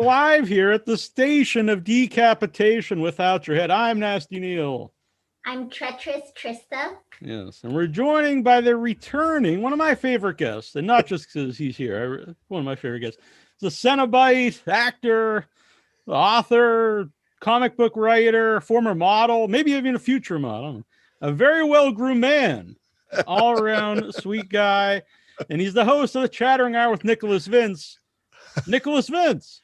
Live here at the station of decapitation without your head. I'm Nasty Neal. I'm Treacherous Trista. Yes, and we're joining by the returning, one of my favorite guests, and not just because he's here, one of my favorite guests. He's a Cenobite, actor, author, comic book writer, former model, maybe even a future model. A very well-groomed man, all around sweet guy. And he's the host of the Chattering Hour with Nicholas Vince. Nicholas Vince.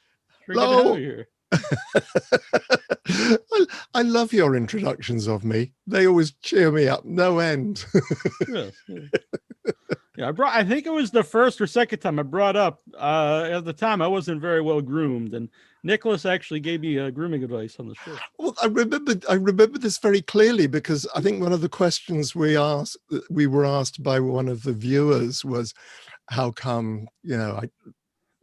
Very good to have you here. I love your introductions of me. They always cheer me up, no end. Yes, yeah. I think it was the first or second time I brought up. At the time, I wasn't very well groomed, and Nicholas actually gave me grooming advice on the show. Well, I remember this very clearly because I think one of the questions we were asked by one of the viewers was, "How come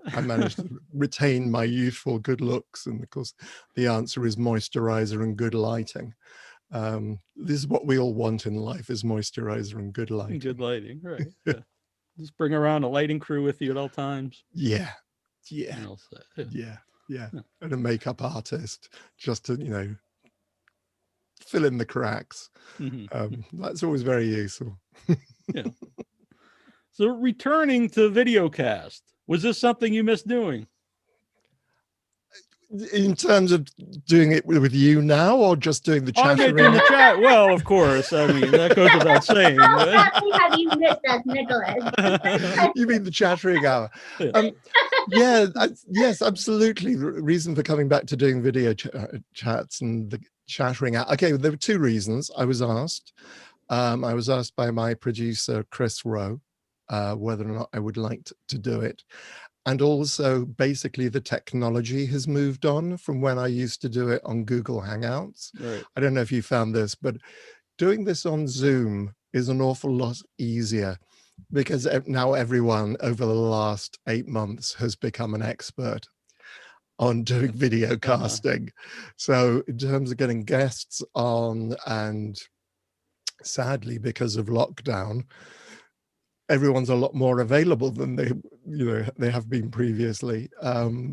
I managed to retain my youthful good looks?" And of course, the answer is moisturizer and good lighting. This is what we all want in life: is moisturizer and good lighting. Good lighting, right? Yeah. Just bring around a lighting crew with you at all times. Yeah. And a makeup artist just to fill in the cracks. That's always very useful. Yeah. So returning to videocast. Was this something you missed doing? In terms of doing it with you now, or just doing the chat? In the chat. Well, of course. I mean, that goes without saying. Have you missed us, Nicholas? You mean the chattering hour? Yes, absolutely. The reason for coming back to doing video chats and the chattering hour. Okay, there were two reasons. I was asked by my producer, Chris Rowe, whether or not I would like to do it. And also, basically, the technology has moved on from when I used to do it on Google Hangouts. Right. I don't know if you found this, but doing this on Zoom is an awful lot easier because now everyone over the last 8 months has become an expert on doing video casting. So in terms of getting guests on, and sadly, because of lockdown, everyone's a lot more available than they have been previously.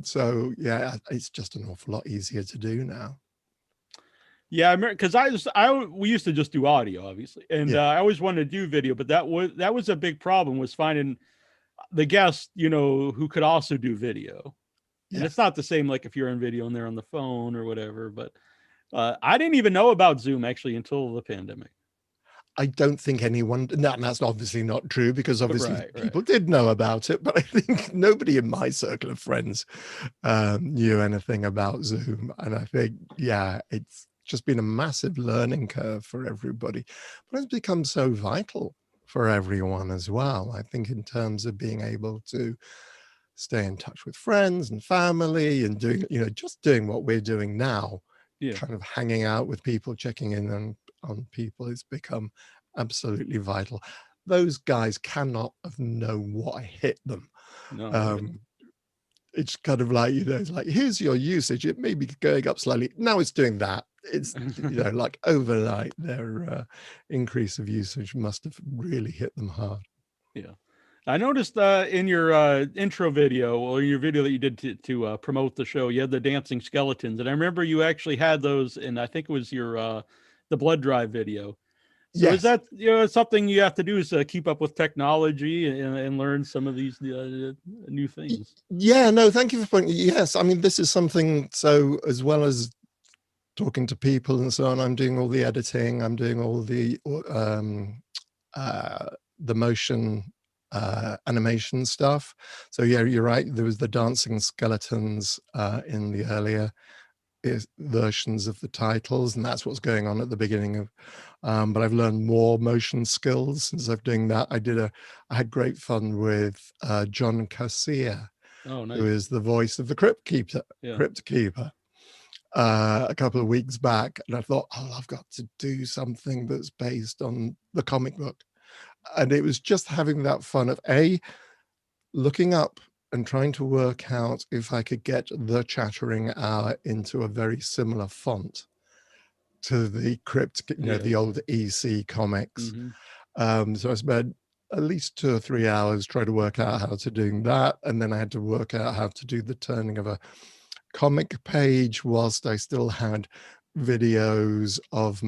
So yeah, it's just an awful lot easier to do now. Yeah, because we used to just do audio, obviously, and I always wanted to do video, but that was a big problem, was finding the guest who could also do video. And it's not the same like if you're in video and they're on the phone or whatever. But I didn't even know about Zoom actually until the pandemic. I don't think anyone, that's obviously not true, because obviously people did know about it, but I think nobody in my circle of friends knew anything about Zoom. And I think, it's just been a massive learning curve for everybody, but it's become so vital for everyone as well. I think in terms of being able to stay in touch with friends and family and doing, just doing what we're doing now, kind of hanging out with people, checking in on people, has become absolutely vital. Those guys cannot have known what hit them. No, it's kind of like, it's like, here's your usage. It may be going up slightly. Now it's doing that. It's, like overnight, their increase of usage must have really hit them hard. Yeah. I noticed in your intro video, or your video that you did to promote the show, you had the dancing skeletons. And I remember you actually had those, and I think it was your the blood drive video. So is that something you have to do, is keep up with technology and learn some of these new things? Yeah, no, thank you for pointing. Yes, I mean, this is something, so as well as talking to people and so on, I'm doing all the editing, I'm doing all the motion animation stuff. So yeah, you're right, there was the dancing skeletons in the earlier versions of the titles, and that's what's going on at the beginning of but I've learned more motion skills since I've doing that. I had great fun with John Garcia, who is the voice of the Crypt Keeper a couple of weeks back, and I thought, I've got to do something that's based on the comic book. And it was just having that fun of looking up and trying to work out if I could get the Chattering Hour into a very similar font to the Crypt, the old EC comics. So I spent at least 2 or 3 hours trying to work out how to do that. And then I had to work out how to do the turning of comic page whilst I still had videos of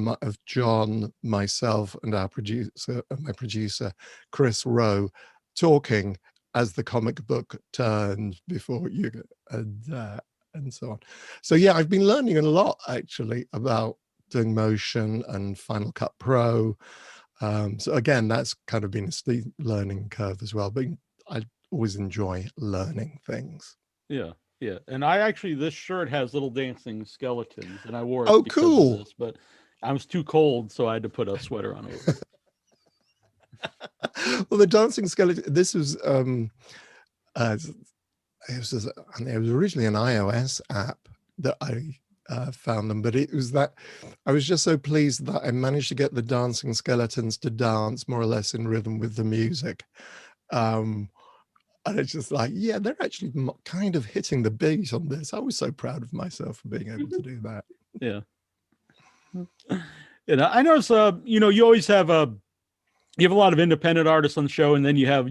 John, myself, and my producer, Chris Rowe, talking as the comic book turned before you and so on. So yeah, I've been learning a lot actually about doing motion and Final Cut Pro. So again, that's kind of been a steep learning curve as well, but I always enjoy learning things. Yeah. Yeah. And I actually, this shirt has little dancing skeletons, and I wore it Oh, because cool. of this, but I was too cold, so I had to put a sweater on over. Well, the dancing skeleton, this was it was originally an iOS app that I found them, but it was that I was just so pleased that I managed to get the dancing skeletons to dance more or less in rhythm with the music. And it's just like, yeah, they're actually kind of hitting the beat on this. I was so proud of myself for being able to do that. Yeah. And I notice, you always have you have a lot of independent artists on the show, and then you have,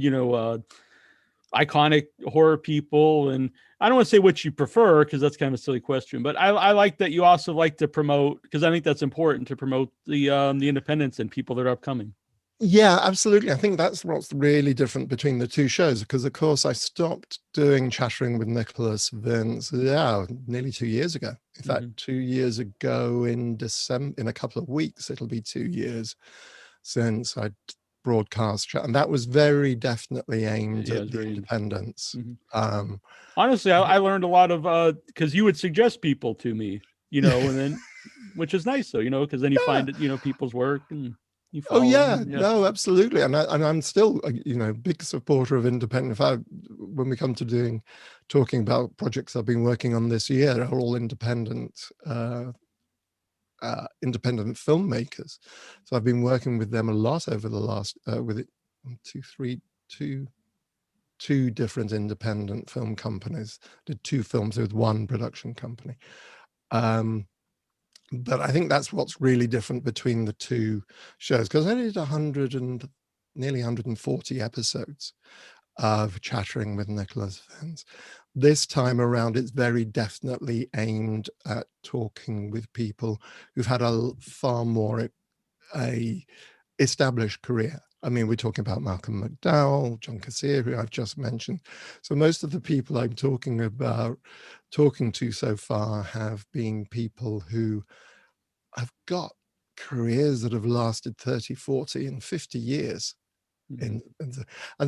iconic horror people. And I don't want to say which you prefer, because that's kind of a silly question, but I like that you also like to promote, because I think that's important to promote the independents and people that are upcoming. Yeah, absolutely. I think that's what's really different between the two shows, because of course I stopped doing Chattering with Nicholas Vince, nearly 2 years ago. In fact, 2 years ago in December, in a couple of weeks, it'll be 2 years since I broadcast chat, and that was very definitely aimed at the independents. Honestly, I learned a lot of because you would suggest people to me, and then, which is nice, though, because then you find it, people's work, and you follow them. No, absolutely. And I'm still a big supporter of independent. In fact, when we come to talking about projects I've been working on this year, they're all independent filmmakers. So I've been working with them a lot over the last two different independent film companies. Did 2 films with 1 production company. But I think that's what's really different between the 2 shows, because I did nearly 140 episodes of Chattering with Nicholas Vince. This time around, it's very definitely aimed at talking with people who've had a far more established career. I mean, we're talking about Malcolm McDowell, John Cassier, who I've just mentioned. So most of the people I'm talking to so far have been people who have got careers that have lasted 30, 40, and 50 years. And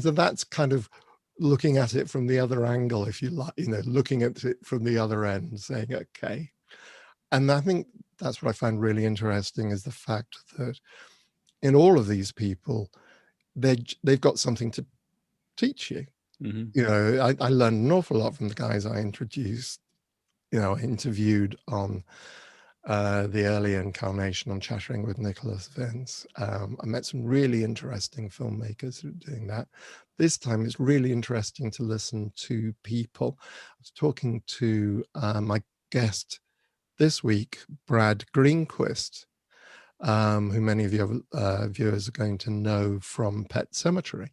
so that's kind of looking at it from the other angle, if you like, looking at it from the other end, saying, okay. And I think that's what I find really interesting, is the fact that in all of these people, they've got something to teach you. I learned an awful lot from the guys I introduced, interviewed on the early incarnation on Chattering with Nicholas Vince. I met some really interesting filmmakers who are doing that. This time it's really interesting to listen to people. I was talking to my guest this week, Brad Greenquist, who many of your viewers are going to know from Pet Sematary.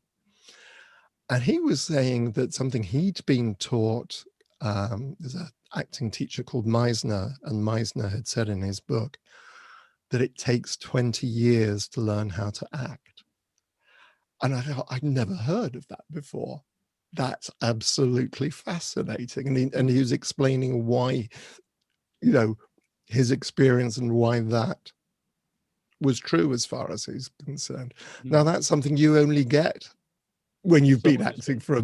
And he was saying that something he'd been taught, there's an acting teacher called Meisner, and Meisner had said in his book that it takes 20 years to learn how to act. And I thought, I'd never heard of that before. That's absolutely fascinating. And he was explaining why, his experience and why that was true as far as he's concerned. Now, that's something you only get when you've been acting for,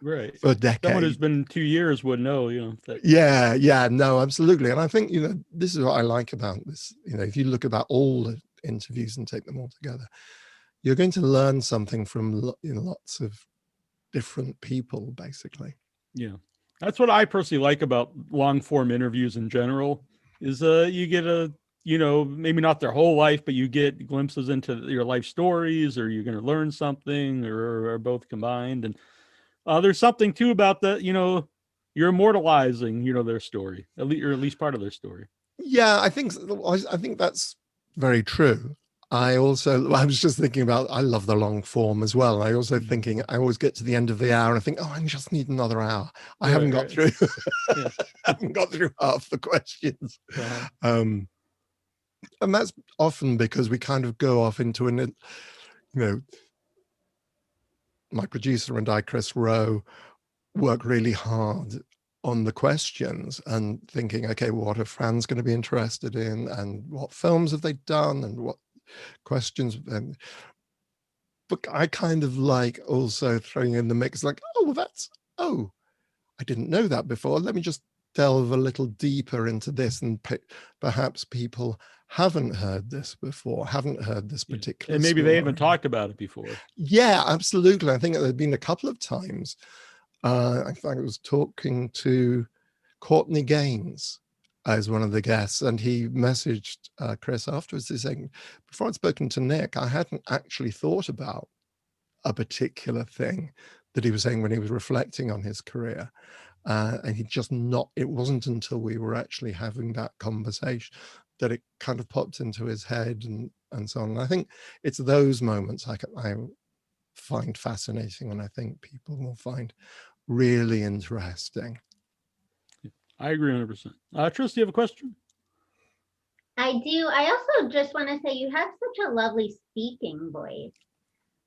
right, for a decade. Someone who's been 2 years would know, that. No, absolutely. And I think, this is what I like about this. If you look about all the interviews and take them all together, you're going to learn something from lots of different people, basically. Yeah. That's what I personally like about long form interviews in general, is you get maybe not their whole life, but you get glimpses into your life stories, or you're going to learn something, or both combined. And there's something too about that, you're immortalizing, their story, or at least part of their story. Yeah, I think that's very true. I was just thinking about, I love the long form as well. I also thinking, I always get to the end of the hour and I think, oh, I just need another hour. I haven't got through, haven't got through half the questions. And that's often because we kind of go off into my producer and I, Chris Rowe, work really hard on the questions and thinking, okay, what are fans going to be interested in, and what films have they done, and what questions. But I kind of like also throwing in the mix, like, I didn't know that before. Let me just delve a little deeper into this, and perhaps people haven't heard this before, haven't heard this particular and maybe story. they haven't talked about it before. Yeah, absolutely. I think there have been a couple of times. I think I was talking to Courtney Gaines as one of the guests, and he messaged Chris afterwards. He's saying, before I'd spoken to Nick, I hadn't actually thought about a particular thing that he was saying when he was reflecting on his career. And it wasn't until we were actually having that conversation that it kind of popped into his head and so on. And I think it's those moments I find fascinating, and I think people will find really interesting. I agree 100%. Trista, you have a question? I do. I also just want to say you have such a lovely speaking voice.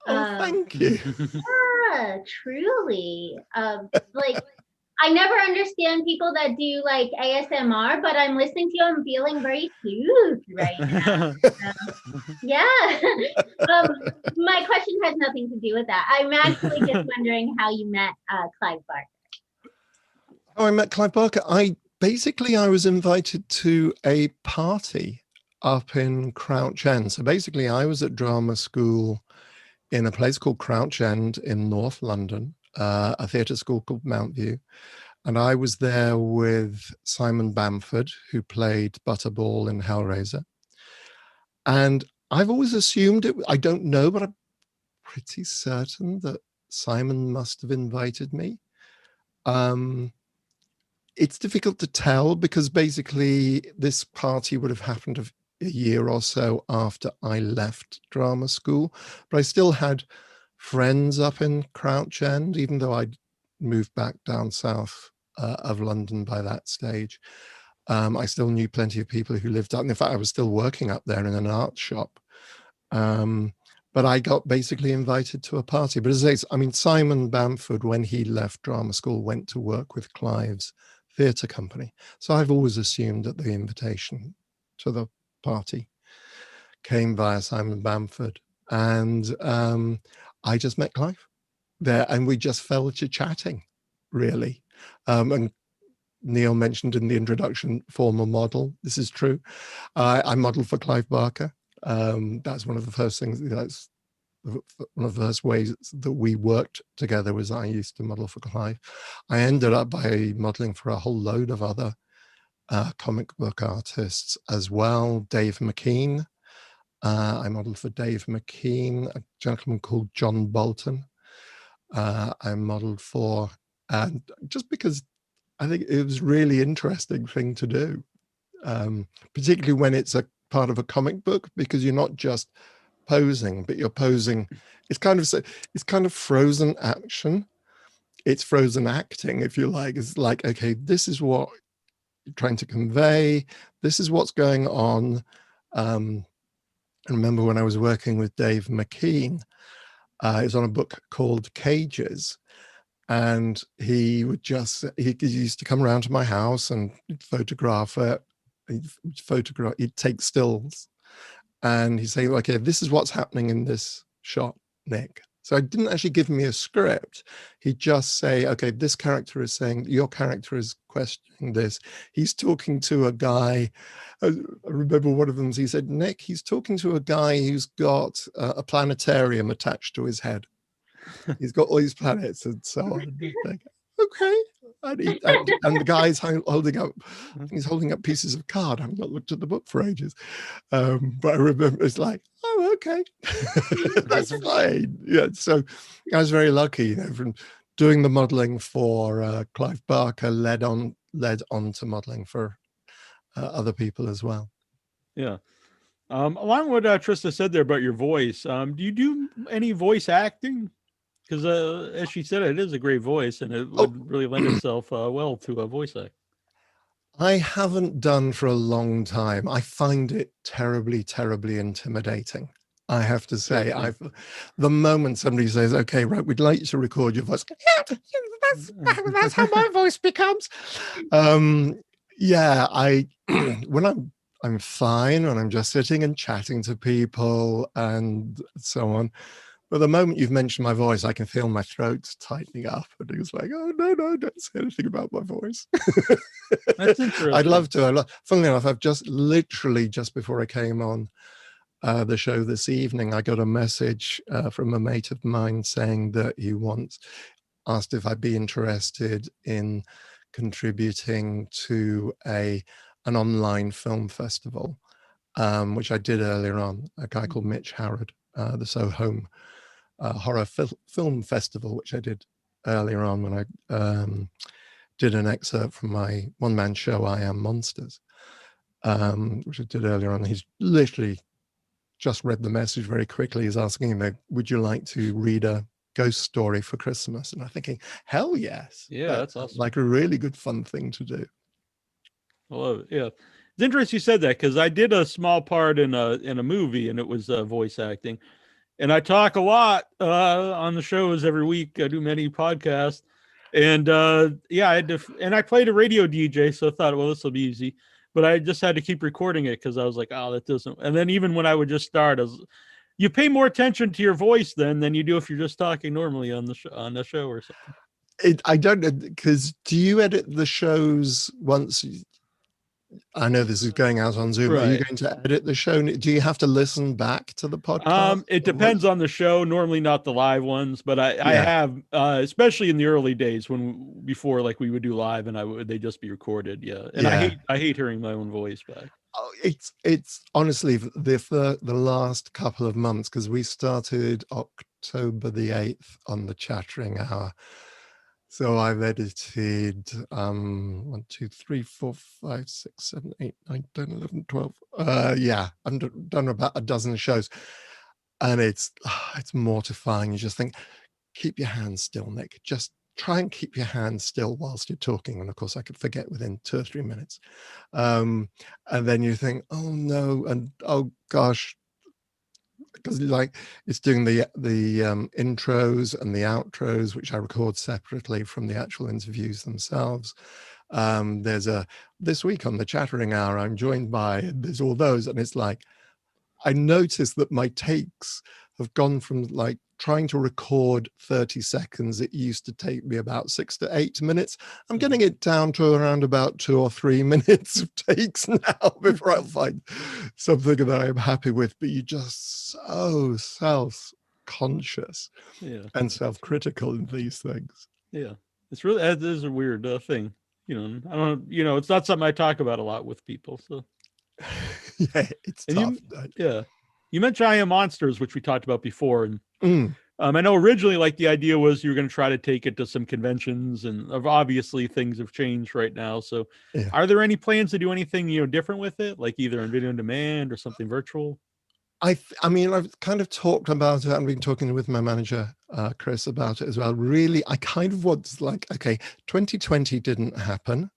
Oh, thank you. Yeah, truly. Like, I never understand people that do like ASMR, but I'm listening to you. I'm feeling very soothed right now. Yeah. My question has nothing to do with that. I'm actually just wondering how you met Clyde Barker. Oh, I met Clyde Barker. I was invited to a party up in Crouch End. So basically, I was at drama school in a place called Crouch End in North London, a theatre school called Mount View. And I was there with Simon Bamford, who played Butterball in Hellraiser. And I've always assumed it, I don't know, but I'm pretty certain that Simon must have invited me. It's difficult to tell because basically this party would have happened a year or so after I left drama school, but I still had friends up in Crouch End, even though I'd moved back down south of London by that stage. I still knew plenty of people who lived up. In fact, I was still working up there in an art shop. But I got basically invited to a party. But as I say, I mean, Simon Bamford, when he left drama school, went to work with Clive's theatre company. So I've always assumed that the invitation to the party came via Simon Bamford. And I just met Clive there, and we just fell to chatting, really. And Neal mentioned in the introduction, former model. This is true. I modeled for Clyde Barker. That's one of the first things, that's one of the first ways that we worked together, was I used to model for Clive. I ended up by modeling for a whole load of other comic book artists as well. Dave McKean. I modeled for Dave McKean, a gentleman called John Bolton. I modeled for, and just because I think it was a really interesting thing to do, particularly when it's a part of a comic book, because you're not just posing, but you're posing. It's kind of frozen action. It's frozen acting, if you like. It's like, okay, this is what you're trying to convey. This is what's going on. I remember when I was working with Dave McKean, it was on a book called Cages. And he would he used to come around to my house and photograph it. He'd take stills, and he'd say, okay, this is what's happening in this shot, Nick. So he didn't actually give me a script. He'd just say, okay, this character is saying, your character is questioning this. He's talking to a guy. I remember one of them, he said, Nick, he's talking to a guy who's got a planetarium attached to his head. He's got all these planets and so on. Like, okay. And the guy's holding up pieces of card. I haven't looked at the book for ages. But I remember it's like, oh, okay. That's fine. Yeah. So I was very lucky, from doing the modeling for Clyde Barker, led on to modeling for other people as well. Yeah. Along with what Trista said there about your voice, do you do any voice acting? Because as she said, it is a great voice, and it would really lend itself well to a voice act. I haven't done for a long time. I find it terribly, terribly intimidating. I have to say, Yeah. The moment somebody says, "Okay, right, we'd like you to record your voice," yeah, that's how my voice becomes. Yeah, when I'm fine when I'm just sitting and chatting to people and so on. But the moment you've mentioned my voice, I can feel my throat tightening up, and it's like, oh no, don't say anything about my voice. That's interesting. I'd love to. Funnily enough, I've just literally just before I came on the show this evening, I got a message from a mate of mine saying that he asked if I'd be interested in contributing to an online film festival, which I did earlier on. A guy called Mitch Harrod, the So Home horror film festival, which I did earlier on when I did an excerpt from my one-man show, I Am Monsters, which I did earlier on. He's literally just read the message very quickly. He's asking me, would you like to read a ghost story for Christmas? And I'm thinking, hell yes. Yeah, that's awesome. Like a really good fun thing to do. I love it. Yeah. It's interesting you said that, because I did a small part in a movie, and it was voice acting. And I talk a lot on the shows every week. I do many podcasts. And yeah, I played a radio DJ, so I thought, well, this will be easy. But I just had to keep recording it because I was like, oh, that doesn't. And then even when I would just start, you pay more attention to your voice then than you do if you're just talking normally on the show or something. I don't know, because do you edit the shows once? I know this is going out on Zoom. Right. Are you going to edit the show? Do you have to listen back to the podcast? It depends on the show. Normally not the live ones, but I have, especially in the early days before like we would do live and they'd just be recorded. Yeah. And I hate hearing my own voice back. Oh, it's honestly the last couple of months, because we started October the 8th on the Chattering Hour. So I've edited 1, 2, 3, 4, 5, 6, 7, 8, 9, 10, 11, 12. Yeah, I've done about a dozen shows. And it's mortifying. You just think, keep your hands still, Nick. Just try and keep your hands still whilst you're talking. And of course, I could forget within 2 or 3 minutes. And then you think, oh no, and oh gosh, because like it's doing the intros and the outros, which I record separately from the actual interviews themselves. This week on the Chattering Hour, I'm joined by, there's all those, and it's like, I noticed that my takes have gone from like trying to record 30 seconds. It used to take me about 6 to 8 minutes. I'm getting it down to around about 2 or 3 minutes of takes now before I find something that I'm happy with. But you're just so self-conscious and self-critical in these things. Yeah, it is a weird thing. I don't, it's not something I talk about a lot with people. So yeah, it's tough. You mentioned I Am Monsters, which we talked about before, and I know originally like the idea was you were going to try to take it to some conventions, and obviously things have changed right now. So are there any plans to do anything different with it, like either on video on demand or something virtual? I mean, I've kind of talked about it. I've been talking with my manager, Chris, about it as well. Really, I kind of was like, okay, 2020 didn't happen,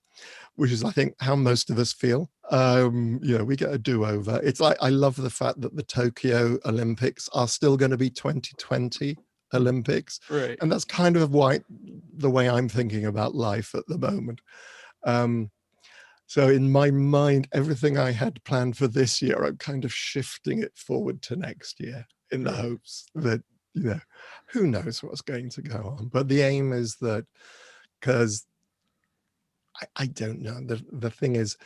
which is, I think, how most of us feel. We get a do-over. It's like, I love the fact that the Tokyo Olympics are still going to be 2020 Olympics. Right. And that's kind of the way I'm thinking about life at the moment. So in my mind, everything I had planned for this year, I'm kind of shifting it forward to next year in the hopes that, who knows what's going to go on. But the aim is that, because I don't know. The thing is,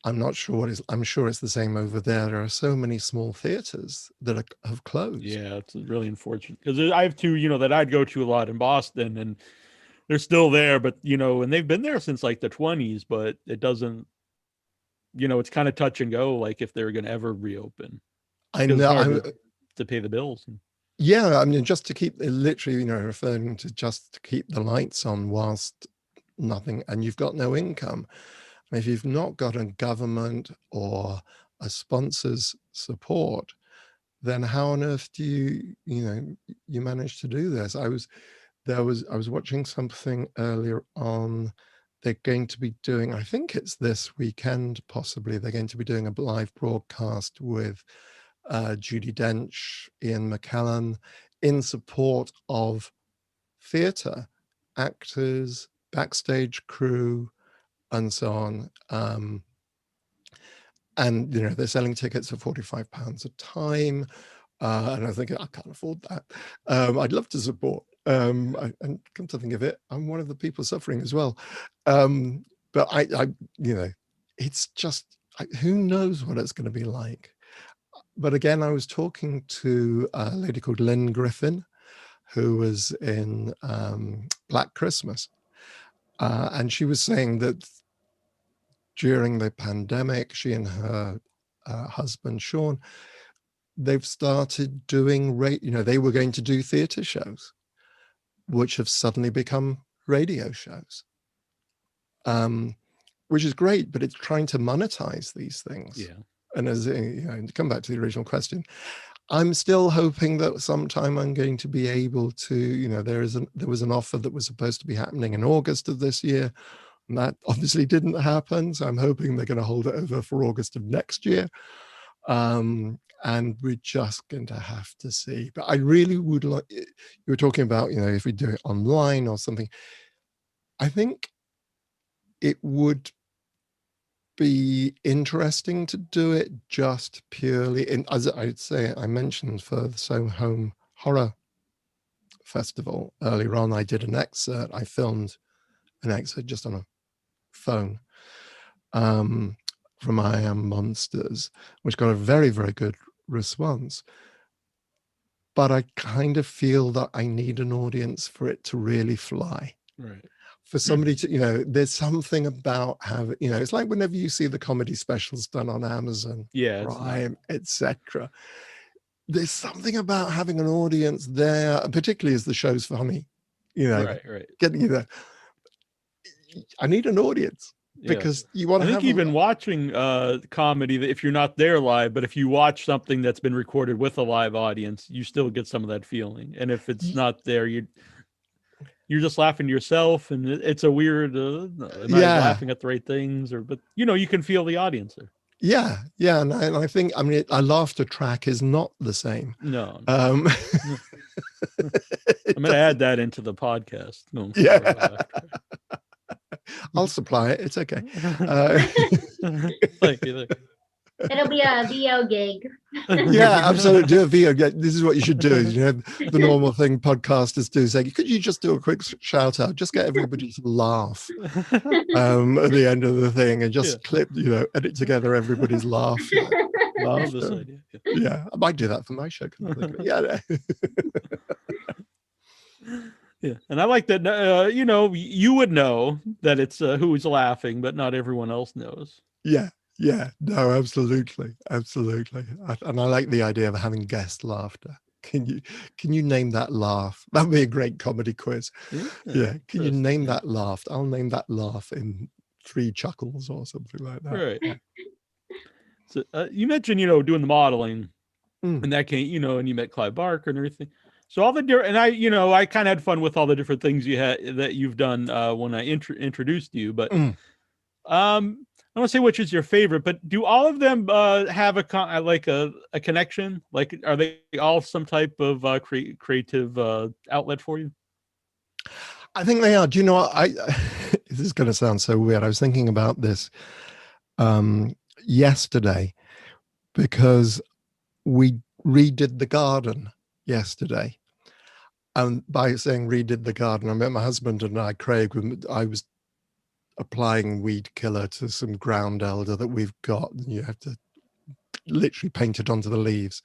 I'm not sure what is. I'm sure it's the same over there. There are so many small theaters that have closed. Yeah, it's really unfortunate, because I have two, that I'd go to a lot in Boston, and they're still there, but and they've been there since like the 20s, but it doesn't, it's kind of touch and go, like if they're going to ever reopen. I know, to pay the bills. Yeah, I mean, just to keep, literally, referring to just to keep the lights on whilst nothing, and you've got no income. If you've not got a government or a sponsor's support, then how on earth do you manage to do this? I was watching something earlier on. They're going to be doing, I think it's this weekend, possibly, they're going to be doing a live broadcast with Judi Dench, Ian McKellen, in support of theatre actors, backstage crew, and so on. And they're selling tickets for £45 a time. And I think I can't afford that. I'd love to support. And come to think of it, I'm one of the people suffering as well. But I it's just, who knows what it's going to be like. But again, I was talking to a lady called Lynn Griffin, who was in Black Christmas. And she was saying that during the pandemic, she and her husband, Sean, they've started doing, they were going to do theatre shows, which have suddenly become radio shows, which is great, but it's trying to monetize these things. Yeah. And as to come back to the original question, I'm still hoping that sometime I'm going to be able to, there was an offer that was supposed to be happening in August of this year, and that obviously didn't happen. So I'm hoping they're going to hold it over for August of next year. And we're just going to have to see. But I really would like, you were talking about, if we do it online or something, I think it would be interesting to do it just purely in, as I'd say, I mentioned for the Soho Horror Festival earlier on, I did an excerpt. I filmed an excerpt just on a phone from I Am Monsters, which got a very, very good response. But I kind of feel that I need an audience for it to really fly. Right. For somebody to, there's something about having, it's like whenever you see the comedy specials done on Amazon, Prime, etc. There's something about having an audience there, particularly as the show's funny, right. Getting you there. I need an audience. Because you want to have even watching comedy, if you're not there live, but if you watch something that's been recorded with a live audience, you still get some of that feeling. And if it's not there, you're just laughing to yourself, and it's a weird am I laughing at the right things, but you can feel the audience there. Yeah, and I think, a laughter track is not the same. No. I'm going to add that into the podcast. I'll supply it. It's okay. Thank you. It'll be a VO gig. Yeah, absolutely. Do a VO gig. This is what you should do. The normal thing podcasters do, say, could you just do a quick shout out? Just get everybody to laugh at the end of the thing, and just clip, edit together everybody's laugh. Love this idea. Yeah, I might do that for my show. Yeah. Yeah, and I like that. You would know that it's who's laughing, but not everyone else knows. Yeah, no, absolutely. And I like the idea of having guest laughter. Can you name that laugh? That'd be a great comedy quiz. Yeah. Can you name that laugh? I'll name that laugh in 3 chuckles or something like that. Right. Yeah. So you mentioned, doing the modeling, and that came, and you met Clyde Barker and everything. So all the different, and I kind of had fun with all the different things that you've done when I introduced you. But I don't want to say which is your favorite, but do all of them have a connection? Like, are they all some type of creative outlet for you? I think they are. Do you know what? This is going to sound so weird. I was thinking about this yesterday, because we redid the garden yesterday. And by saying redid the garden, I meant my husband and I, Craig, I was applying weed killer to some ground elder that we've got. You have to literally paint it onto the leaves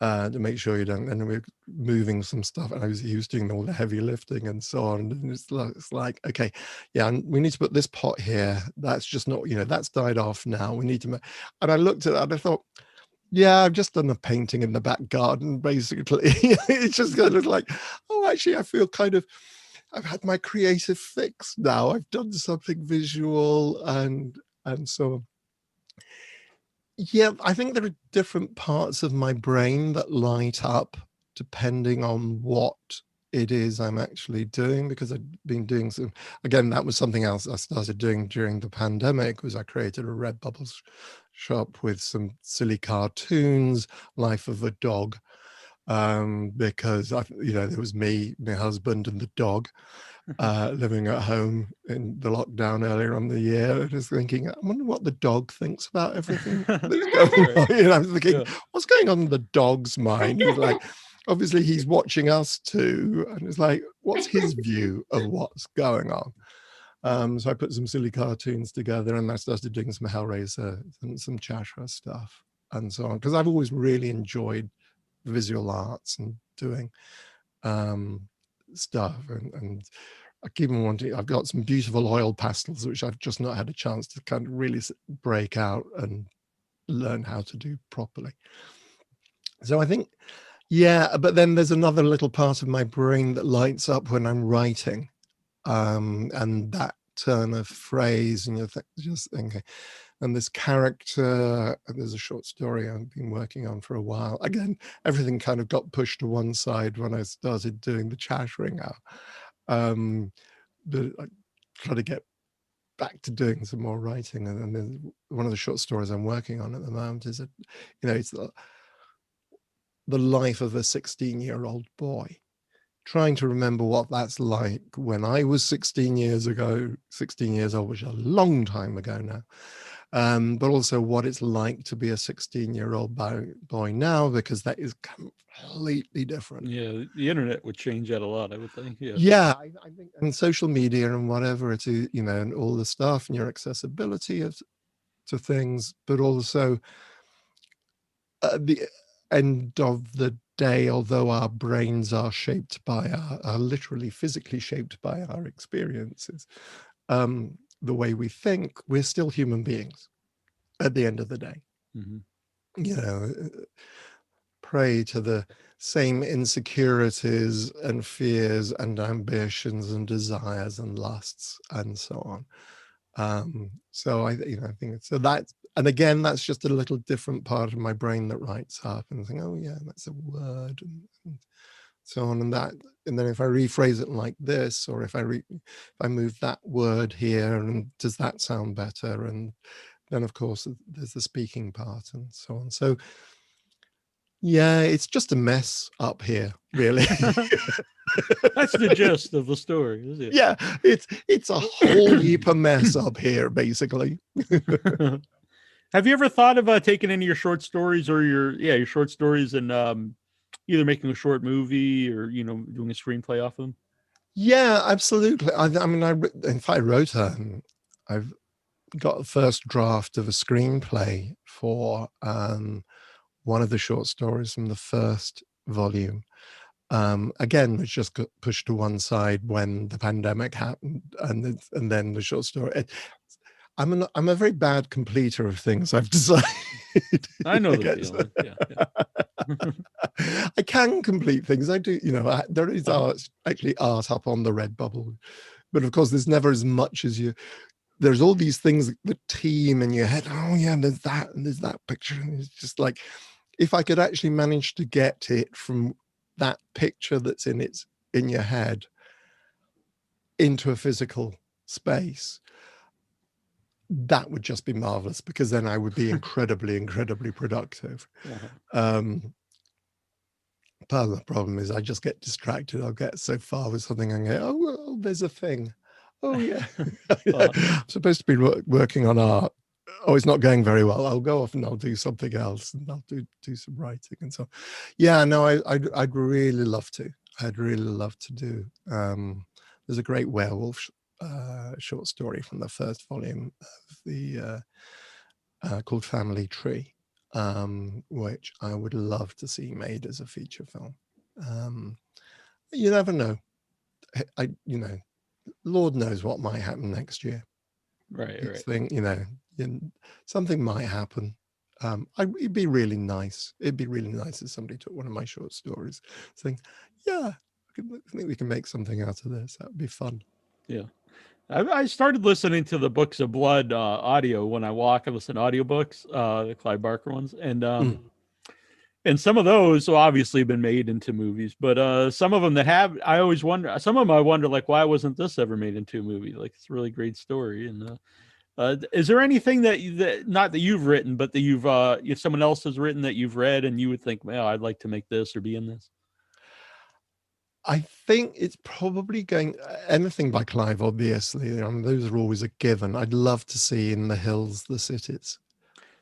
to make sure you don't, and we're moving some stuff. And he was doing all the heavy lifting and so on. And it's like, okay, yeah, and we need to put this pot here. That's just not, that's died off now. We need to and I looked at that and I thought, yeah, I've just done a painting in the back garden, basically. It's just going to look like, oh, actually, I feel I've had my creative fix now. I've done something visual and so on. Yeah, I think there are different parts of my brain that light up depending on what it is I'm actually doing, because I've been doing some, again, that was something else I started doing during the pandemic, was I created a Redbubble shop with some silly cartoons, Life of a Dog, because there was me, my husband, and the dog living at home in the lockdown earlier on the year. Just thinking, I wonder what the dog thinks about everything that's going on. I was thinking, what's going on in the dog's mind? He's like, obviously he's watching us too, and it's like, what's his view of what's going on? So I put some silly cartoons together, and I started doing some Hellraiser and some Treacherous stuff and so on, because I've always really enjoyed visual arts and doing stuff, and I keep on wanting. I've got some beautiful oil pastels which I've just not had a chance to kind of really break out and learn how to do properly. So I think, yeah, but then there's another little part of my brain that lights up when I'm writing, and that turn of phrase, and you're just thinking, and this character, and there's a short story I've been working on for a while. Again, everything kind of got pushed to one side when I started doing the chattering out. But I try to get back to doing some more writing, and then one of the short stories I'm working on at the moment is it's the life of a 16-year-old boy, trying to remember what that's like when I was 16 years old, which is a long time ago now. But also what it's like to be a 16-year-old boy now, because that is completely different. Yeah, the internet would change that a lot, I would think. Yeah, I think, and social media and whatever it is, and all the stuff, and your accessibility to things, but also at the end of the day, although our brains are shaped by are literally physically shaped by our experiences, the way we think, we're still human beings at the end of the day. Prey to the same insecurities and fears and ambitions and desires and lusts and so on. So I think so that, and again, that's just a little different part of my brain that writes up and think, oh yeah, that's a word, and so on, and that, and then if I rephrase it like this, or if I move that word here, and does that sound better? And then of course there's the speaking part and so on. So yeah, it's just a mess up here, really. That's the gist of the story, is it? Yeah, it's a whole heap of mess up here, basically. Have you ever thought of taking any of your short stories or your short stories and either making a short movie or doing a screenplay off of them? Yeah, absolutely. I mean, in fact, I wrote I've got a first draft of a screenplay for one of the short stories from the first volume. Again, which just got pushed to one side when the pandemic happened, and then the short story. I'm a very bad completer of things, I've decided. I know the feeling. Yeah. I can complete things. I do, there is actually art up on the Redbubble, but of course there's never as much as there's all these things that team in your head. Oh yeah, and there's that picture, and it's just like, if I could actually manage to get it from that picture that's in your head into a physical space, that would just be marvelous, because then I would be incredibly productive. Part of the problem is I just get distracted. I'll get so far with something and go, oh well, there's a thing. Oh yeah. I'm supposed to be working on art. Oh, it's not going very well. I'll go off and I'll do something else, and I'll do some writing and so on. Yeah, no, I'd really love to. I'd really love to do. There's a great werewolf short story from the first volume of the called Family Tree, which I would love to see made as a feature film. You never know. Lord knows what might happen next year. Right. Something might happen. It'd be really nice. It'd be really nice if somebody took one of my short stories, saying, "Yeah, I think we can make something out of this. That would be fun." Yeah. I started listening to the Books of Blood audio when I walk. I listen to audiobooks, the Clyde Barker ones, and some of those obviously have been made into movies, but some of them that have, I always wonder. Some of them I wonder, like, why wasn't this ever made into a movie? Like, it's a really great story. And is there anything that not that you've written, but that you've if someone else has written that you've read and you would think, well, I'd like to make this or be in this? I think it's probably going anything by Clive, obviously. Those are always a given. I'd love to see In the Hills, the Cities.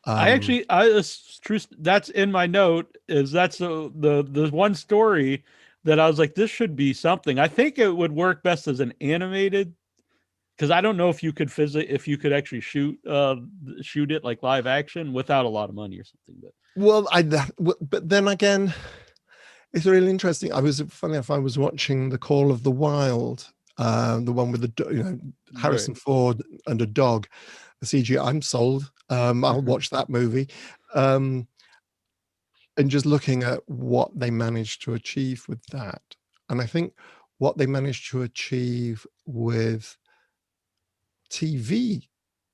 It's true. That's in my note. That's the one story that I was like, this should be something. I think it would work best as an animated, because I don't know if you could actually shoot it like live action without a lot of money or something. But then again, it's really interesting. I was watching The Call of the Wild, the one with the Harrison Ford and a dog, the CGI. I'm sold. I'll watch that movie. And just looking at what they managed to achieve with that, and I think what they managed to achieve with TV.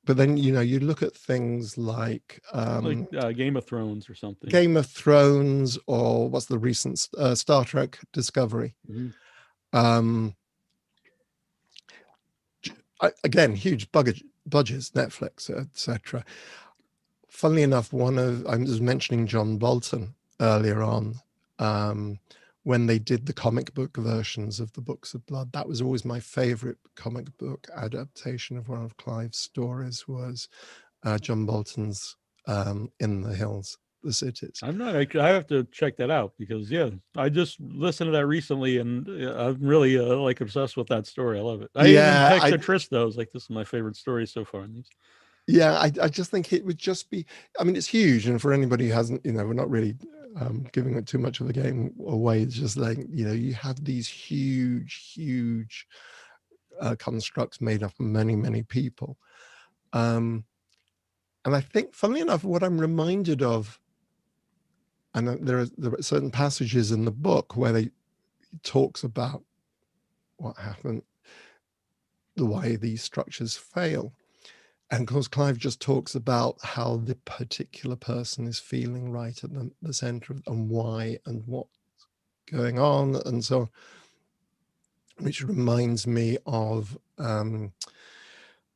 But then you look at things like Game of Thrones or something. Game of Thrones, or what's the recent Star Trek Discovery. Mm-hmm. Again, huge budgets, Netflix, etc. Funnily enough, I was mentioning John Bolton earlier on. When they did the comic book versions of the Books of Blood, that was always my favorite comic book adaptation of one of Clive's stories, was John Bolton's In the Hills, the Cities. I have to check that out, because I just listened to that recently, and I'm really like obsessed with that story. I love it. I even texted Trista. I was like, this is my favorite story so far in these. Yeah, I just think it would just be, I mean, it's huge. And for anybody who hasn't, we're not really giving it too much of the game away. It's just like, you have these huge constructs made up of many, many people. And I think, funnily enough, what I'm reminded of, and there are certain passages in the book where he talks about what happened, why these structures fail. And of course, Clive just talks about how the particular person is feeling right at the center of, and why and what's going on and so on, which reminds me of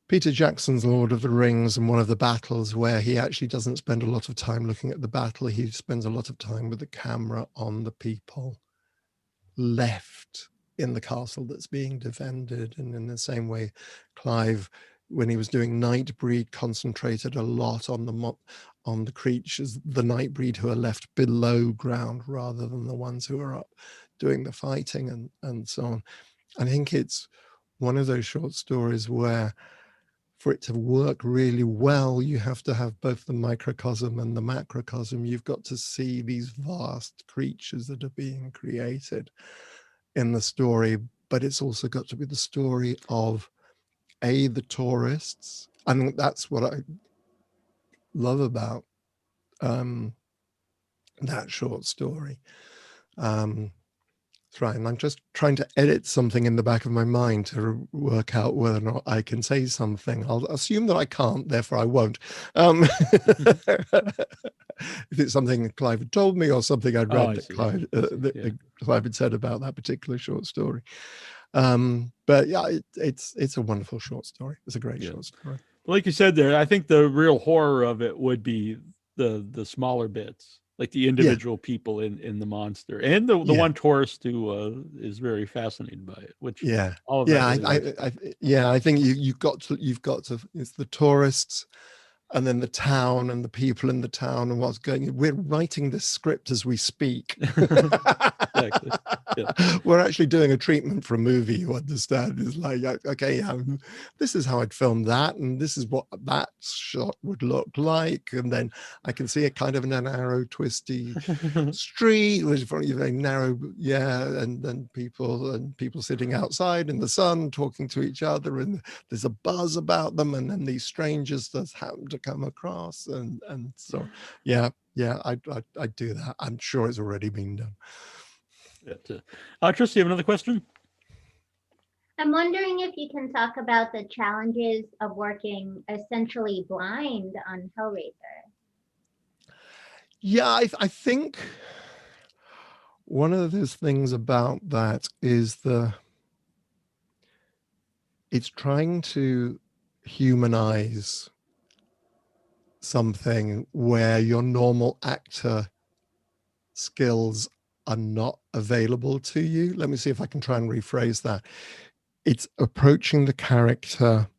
Peter Jackson's Lord of the Rings, and one of the battles where he actually doesn't spend a lot of time looking at the battle. He spends a lot of time with the camera on the people left in the castle that's being defended. And in the same way, Clive, when he was doing Nightbreed, concentrated a lot on the creatures, the Nightbreed who are left below ground rather than the ones who are up doing the fighting and so on. I think it's one of those short stories where, for it to work really well, you have to have both the microcosm and the macrocosm. You've got to see these vast creatures that are being created in the story, but it's also got to be the story of the tourists. I think that's what I love about that short story. That's right. And I'm just trying to edit something in the back of my mind to work out whether or not I can say something. I'll assume that I can't, therefore I won't. If it's something Clive had told me, or something I'd read that Clive had said about that particular short story. But yeah, it's a wonderful short story. It's a great short story. Like you said there, I think the real horror of it would be the smaller bits, like the individual people in the monster, and the one tourist who is very fascinated by it. Which all of that I think you've got to. It's the tourists, and then the town and the people in the town and what's going on. We're writing this script as we speak. Exactly. Yeah. We're actually doing a treatment for a movie, you understand. It's like, okay, this is how I'd film that, and this is what that shot would look like. And then I can see a kind of a narrow, twisty street, which is very narrow, and then people sitting outside in the sun talking to each other, and there's a buzz about them, and then these strangers just happen to come across, and so I'd do that. I'm sure it's already been done. Trista, you have another question? I'm wondering if you can talk about the challenges of working essentially blind on Hellraiser. Yeah, I think one of those things about that is it's trying to humanize something where your normal actor skills are not available to you. Let me see if I can try and rephrase that. It's approaching the character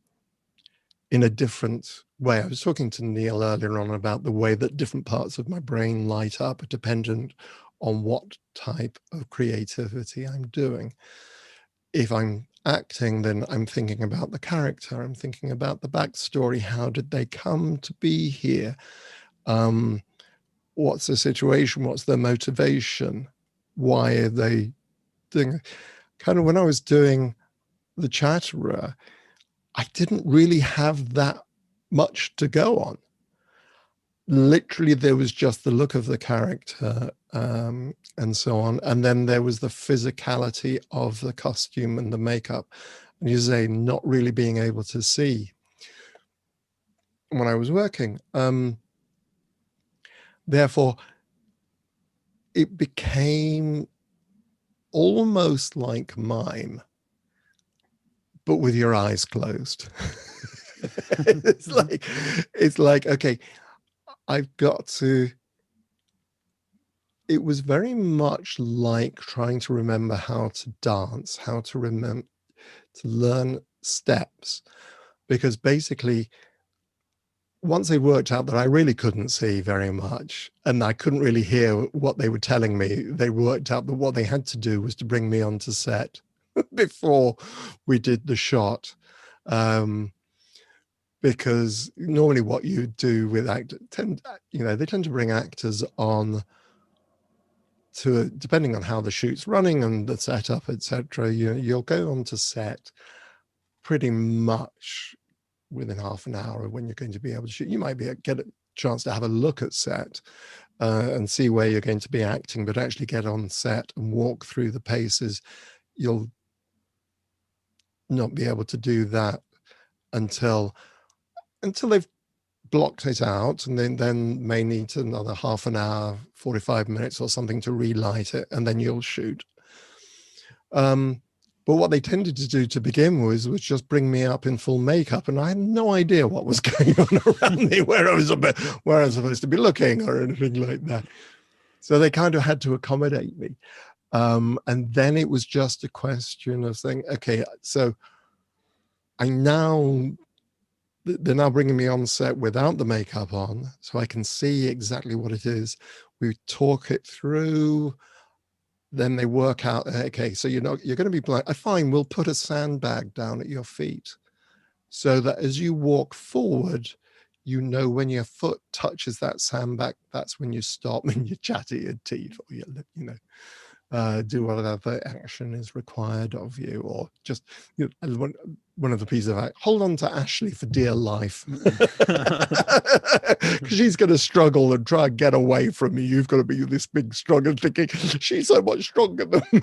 in a different way. I was talking to Neal earlier on about the way that different parts of my brain light up dependent on what type of creativity I'm doing. If I'm acting, then I'm thinking about the character. I'm thinking about the backstory. How did they come to be here? What's the situation? What's their motivation? Why are they doing it? Kind of when I was doing the Chatterer, I didn't really have that much to go on. Literally, there was just the look of the character and so on. And then there was the physicality of the costume and the makeup. And you say, not really being able to see when I was working. Therefore, it became almost like mime, but with your eyes closed. it's like, okay, I've got to. It was very much like trying to remember how to dance, how to remember to learn steps, because basically once they worked out that I really couldn't see very much and I couldn't really hear what they were telling me, they worked out that what they had to do was to bring me onto set before we did the shot. Because normally what you do with actors, they tend to bring actors on to, depending on how the shoot's running and the setup, etc. You'll go onto set pretty much within half an hour of when you're going to be able to shoot. You might get a chance to have a look at set and see where you're going to be acting, but actually get on set and walk through the paces, you'll not be able to do that until they've blocked it out, and then may need another half an hour, 45 minutes or something to relight it, and then you'll shoot. But what they tended to do to begin with was just bring me up in full makeup, and I had no idea what was going on around me, where I was supposed to be looking or anything like that. So they kind of had to accommodate me. And then it was just a question of saying, okay, so they're now bringing me on set without the makeup on, so I can see exactly what it is. We talk it through. Then they work out, okay, so you're going to be blind. Fine, we'll put a sandbag down at your feet so that as you walk forward, when your foot touches that sandbag, that's when you stop and you chatter your teeth, or do whatever action is required of you, or just one of the pieces of hold on to Ashley for dear life, because she's going to struggle and try and get away from me. You've got to be this big strong and thinking she's so much stronger than me.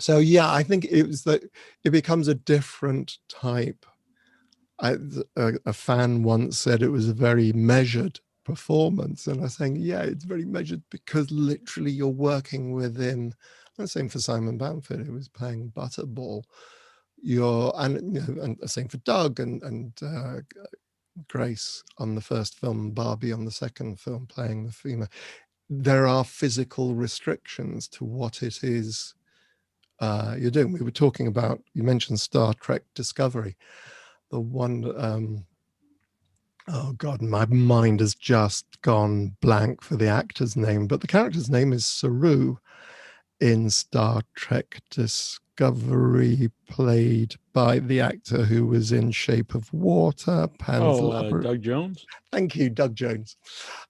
So yeah, I think it was that it becomes a different type. A fan once said it was a very measured performance, and I was saying, yeah, it's very measured because literally you're working within. And the same for Simon Bamford, who was playing Butterball. And the same for Doug and Grace on the first film, Barbie on the second film, playing the female. There are physical restrictions to what it is you're doing. We were talking about, you mentioned Star Trek Discovery. The one, oh God, my mind has just gone blank for the actor's name, but the character's name is Saru in Star Trek Discovery, played by the actor who was in Shape of Water. Doug Jones. Thank you, Doug Jones.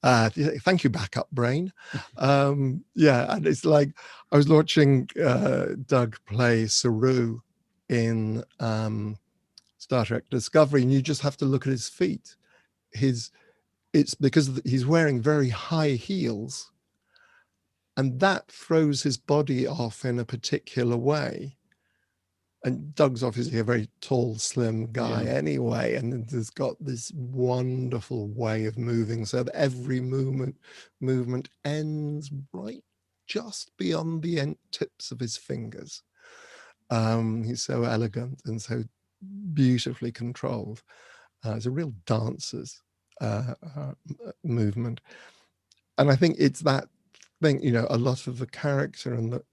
Thank you, backup brain. Yeah, and it's like I was watching Doug play Saru in Star Trek Discovery, and you just have to look at his feet. It's because he's wearing very high heels, and that throws his body off in a particular way. And Doug's obviously a very tall, slim guy anyway, and has got this wonderful way of moving, so that every movement ends right just beyond the end tips of his fingers. He's so elegant and so beautifully controlled. It's a real dancer's movement. And I think it's that thing, you know, a lot of the character and that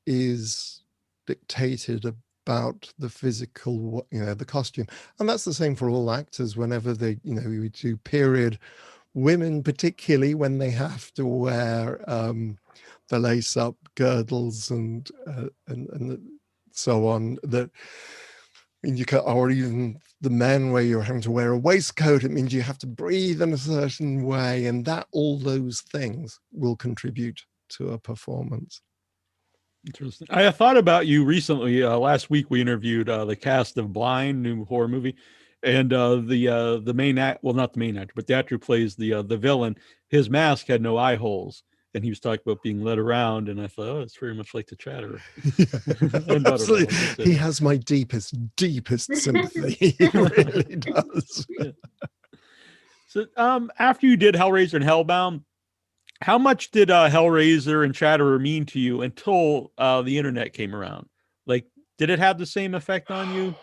is dictated about the physical, you know, the costume. And that's the same for all actors whenever they, you know, we do period, women particularly when they have to wear the lace-up girdles and so on, that you can, or even the men where you're having to wear a waistcoat, it means you have to breathe in a certain way, and that all those things will contribute to a performance. Interesting. I thought about you recently. Last week we interviewed the cast of Blind, new horror movie, and the main act, well, not the main actor, but the actor who plays the villain. His mask had no eye holes, and he was talking about being led around. And I thought, oh, it's very much like the Chatterer. Yeah, absolutely. He has my deepest sympathy. He really does. Yeah. So, after you did Hellraiser and Hellbound, how much did Hellraiser and Chatterer mean to you until the internet came around? Like, did it have the same effect on you?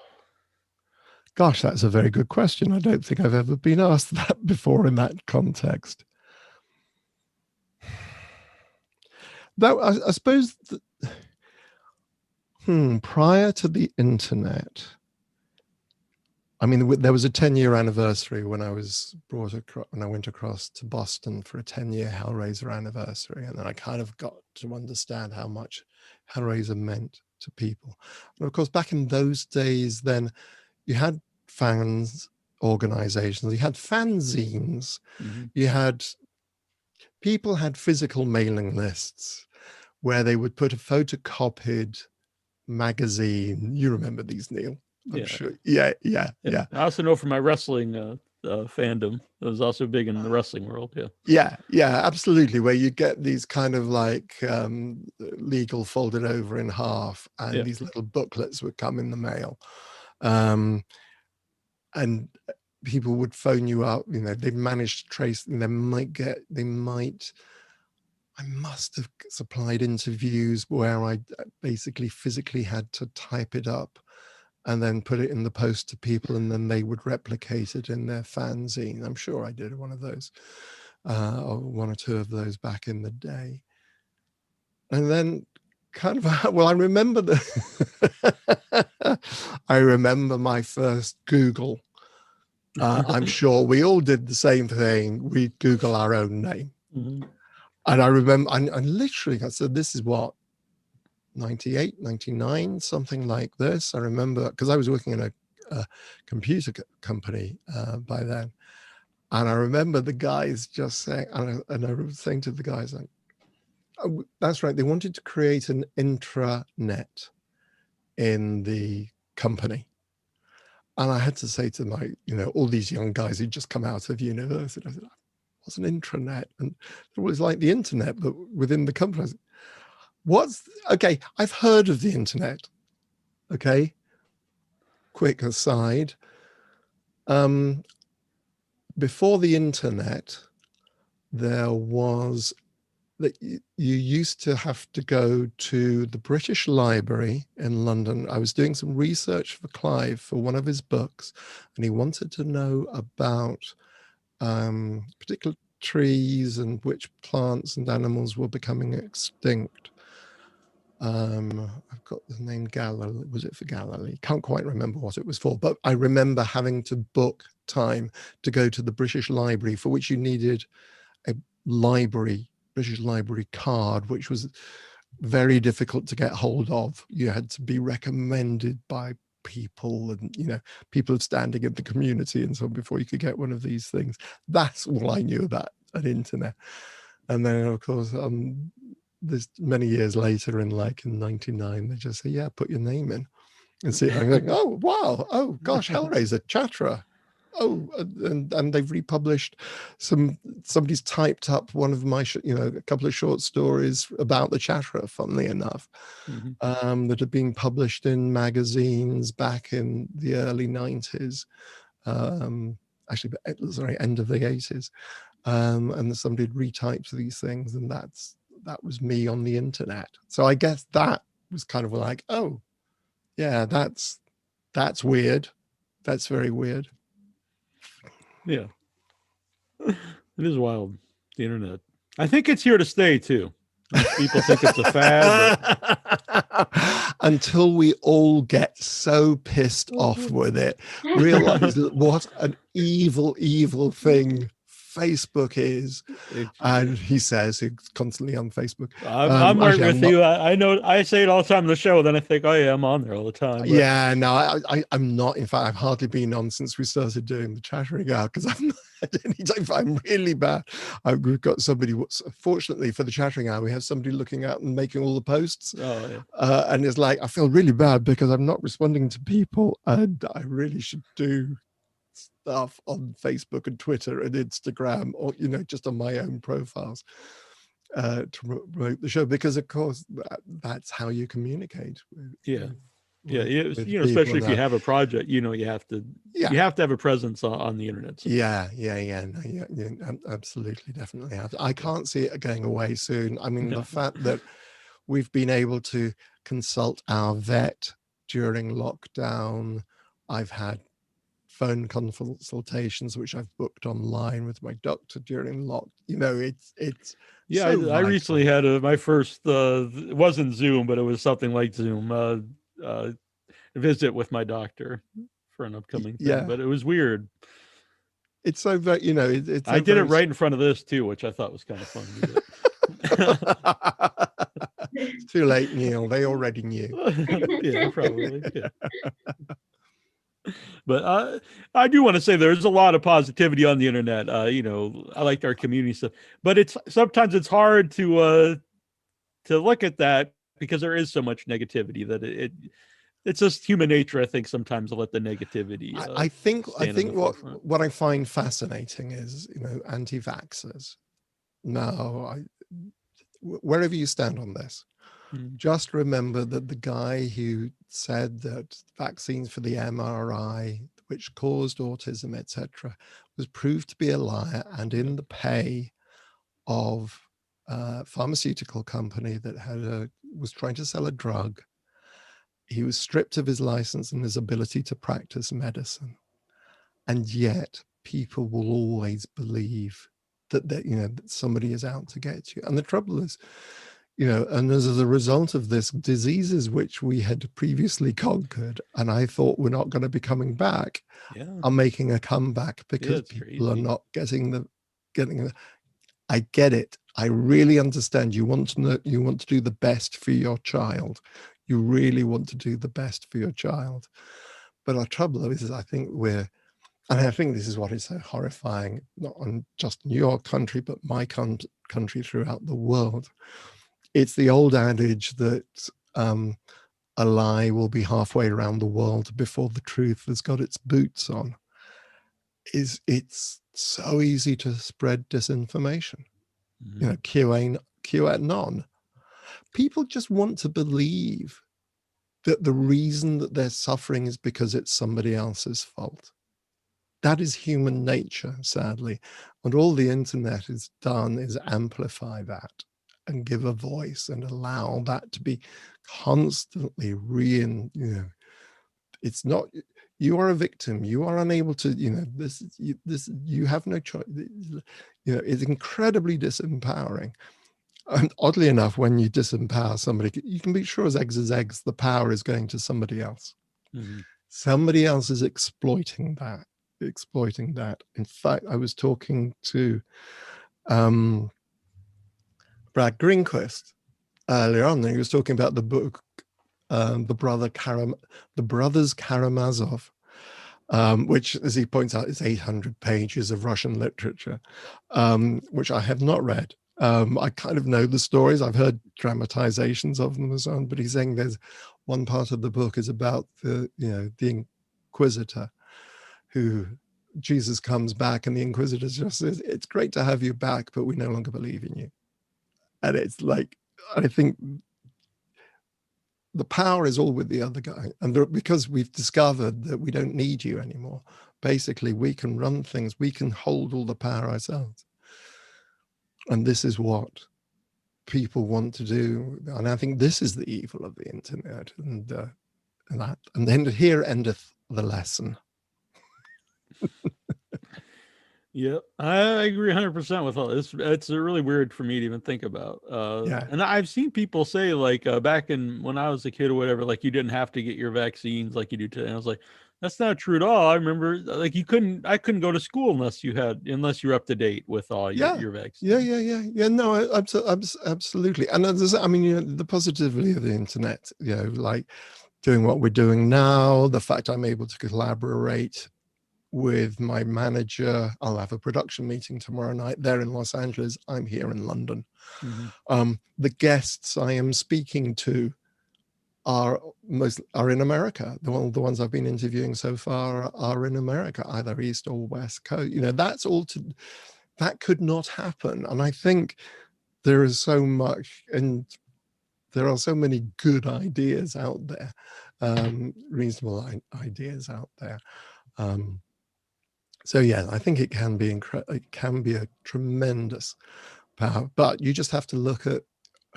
Gosh, that's a very good question. I don't think I've ever been asked that before in that context. Though I suppose prior to the internet, I mean, there was a 10-year anniversary when I was when I went across to Boston for a 10-year Hellraiser anniversary, and then I kind of got to understand how much Hellraiser meant to people. And of course, back in those days, then you had fans organizations, you had fanzines, you had people had physical mailing lists where they would put a photocopied magazine. You remember these, Neal? I'm sure. Yeah. I also know from my wrestling fandom, it was also big in the wrestling world. Yeah, absolutely. Where you get these kind of like legal folded over in half, and these little booklets would come in the mail, and people would phone you up. You know, they managed to trace. I must have supplied interviews where I basically physically had to type it up and then put it in the post to people, and then they would replicate it in their fanzine. I'm sure I did one of those, or one or two of those back in the day. And then kind of, well, I remember I remember my first Google. I'm sure we all did the same thing. We'd Google our own name. And I remember, I literally, I said, this is what, 98, 99, something like this. I remember, because I was working in a computer company by then. And I remember the guys just saying, and I was saying to the guys, like, oh, that's right, they wanted to create an intranet in the company. And I had to say to my, you know, all these young guys who'd just come out of university, I said, what's an intranet? And it was like the internet, but within the company. I said, okay, I've heard of the internet. Okay. Quick aside. Before the internet, there was that you used to have to go to the British Library in London. I was doing some research for Clive for one of his books, and he wanted to know about particular trees and which plants and animals were becoming extinct. I've got the name Galilee. Was it for Galilee? Can't quite remember what it was for, but I remember having to book time to go to the British Library, for which you needed a British Library card, which was very difficult to get hold of. You had to be recommended by people, and you know, people standing in the community and so on before you could get one of these things. That's all I knew about an internet. And then of course this many years later, in 99, they just say, yeah, put your name in and see. I'm like, oh wow, oh gosh, Hellraiser, Chatterer, oh, and they've republished somebody's typed up one of my a couple of short stories about the Chatterer, funnily enough, that had been published in magazines back in the early 90s, actually sorry, end of the 80s, and somebody had retyped these things, and that was me on the internet. So I guess that was kind of like, oh yeah, that's weird. That's very weird. Yeah. It is wild, the internet. I think it's here to stay too. People think it's a fad. But... until we all get so pissed off with it, realize what an evil thing Facebook is. And he says he's constantly on Facebook. I'm right with you. I know I say it all the time on the show, then I think, oh yeah, I'm on there all the time. But... yeah, no, I'm not. In fact, I've hardly been on since we started doing the chattering out, because I'm not at any time. I'm really bad. We've got somebody, fortunately for the chattering hour, we have somebody looking out and making all the posts. Oh, yeah. And it's like, I feel really bad because I'm not responding to people, and I really should do stuff on Facebook and Twitter and Instagram, or just on my own profiles to promote the show, because of course that's how you communicate with, especially if you have a project, you have to have a presence on the internet. So. Yeah, absolutely, definitely have to. I can't see it going away soon. I mean, the fact that we've been able to consult our vet during lockdown, I've had phone consultations which I've booked online with my doctor during it's yeah. So I recently had my first it wasn't Zoom, but it was something like Zoom visit with my doctor for an upcoming thing. But it was weird. It's so very, it's I did it right in front of this too, which I thought was kind of fun. It's too late, Neal. They already knew. Yeah, probably. Yeah. But I do want to say there's a lot of positivity on the internet. I like our community stuff, but sometimes it's hard to look at that because there is so much negativity that it's just human nature. I think sometimes to let the negativity. I think what I find fascinating is anti-vaxxers. Now, wherever you stand on this, just remember that the guy who said that vaccines for the MRI, which caused autism, etc., was proved to be a liar and in the pay of a pharmaceutical company that was trying to sell a drug. He was stripped of his license and his ability to practice medicine. And yet people will always believe that somebody is out to get you. And the trouble is, and as a result of this, diseases which we had previously conquered and I thought were not going to be coming back are making a comeback because people are not getting the. I get it. I really understand. You want to do the best for your child. You really want to do the best for your child. But our trouble is, I think this is what is so horrifying, not on just your country, but my country throughout the world. It's the old adage that a lie will be halfway around the world before the truth has got its boots on. It's so easy to spread disinformation. QAnon. People just want to believe that the reason that they're suffering is because it's somebody else's fault. That is human nature, sadly. And all the internet has done is amplify that and give a voice and allow that to be constantly it's not, you are a victim. You are unable to, you have no choice. It's incredibly disempowering. And oddly enough, when you disempower somebody, you can be sure as eggs, the power is going to somebody else. Somebody else is exploiting that. In fact, I was talking to Brad Greenquist earlier on, and he was talking about the book, the Brothers Karamazov, which, as he points out, is 800 pages of Russian literature, which I have not read. I kind of know the stories. I've heard dramatizations of them and so on, but he's saying there's one part of the book is about the Inquisitor who Jesus comes back and the Inquisitor just says, "It's great to have you back, but we no longer believe in you." And it's like, I think the power is all with the other guy. And because we've discovered that we don't need you anymore, basically we can run things, we can hold all the power ourselves. And this is what people want to do. And I think this is the evil of the internet. And then here endeth the lesson. Yeah, I agree 100% with all this. It's really weird for me to even think about. Yeah. And I've seen people say, like, back in when I was a kid or whatever, like, you didn't have to get your vaccines like you do today. And I was like, that's not true at all. I remember, like, I couldn't go to school unless you're up to date with all your vaccines. Yeah. No, absolutely. And I mean, the positivity of the internet, like doing what we're doing now, the fact I'm able to collaborate with my manager. I'll have a production meeting tomorrow night. They're in Los Angeles. I'm here in London. Mm-hmm. The guests I am speaking to are in America. The ones I've been interviewing so far are in America, either East or West Coast. That could not happen. And I think there is so much, and there are so many good ideas out there, reasonable ideas out there. So yeah, I think it can be a tremendous power, but you just have to look at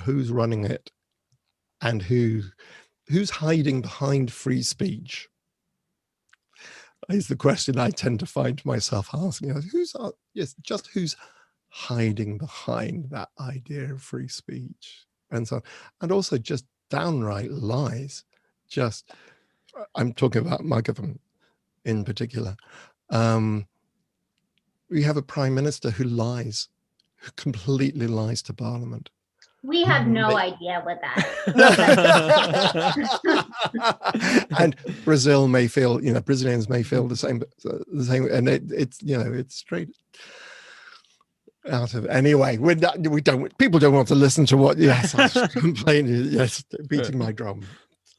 who's running it and who's hiding behind free speech. Is the question I tend to find myself asking. Who's hiding behind that idea of free speech and so on, and also just downright lies. I'm talking about my government in particular. We have a prime minister who completely lies to Parliament. We have no idea what that is. And Brazilians may feel the same, and it's straight out of. Anyway, people don't want to listen to what. Yes, I was complaining. Yes, beating my drum.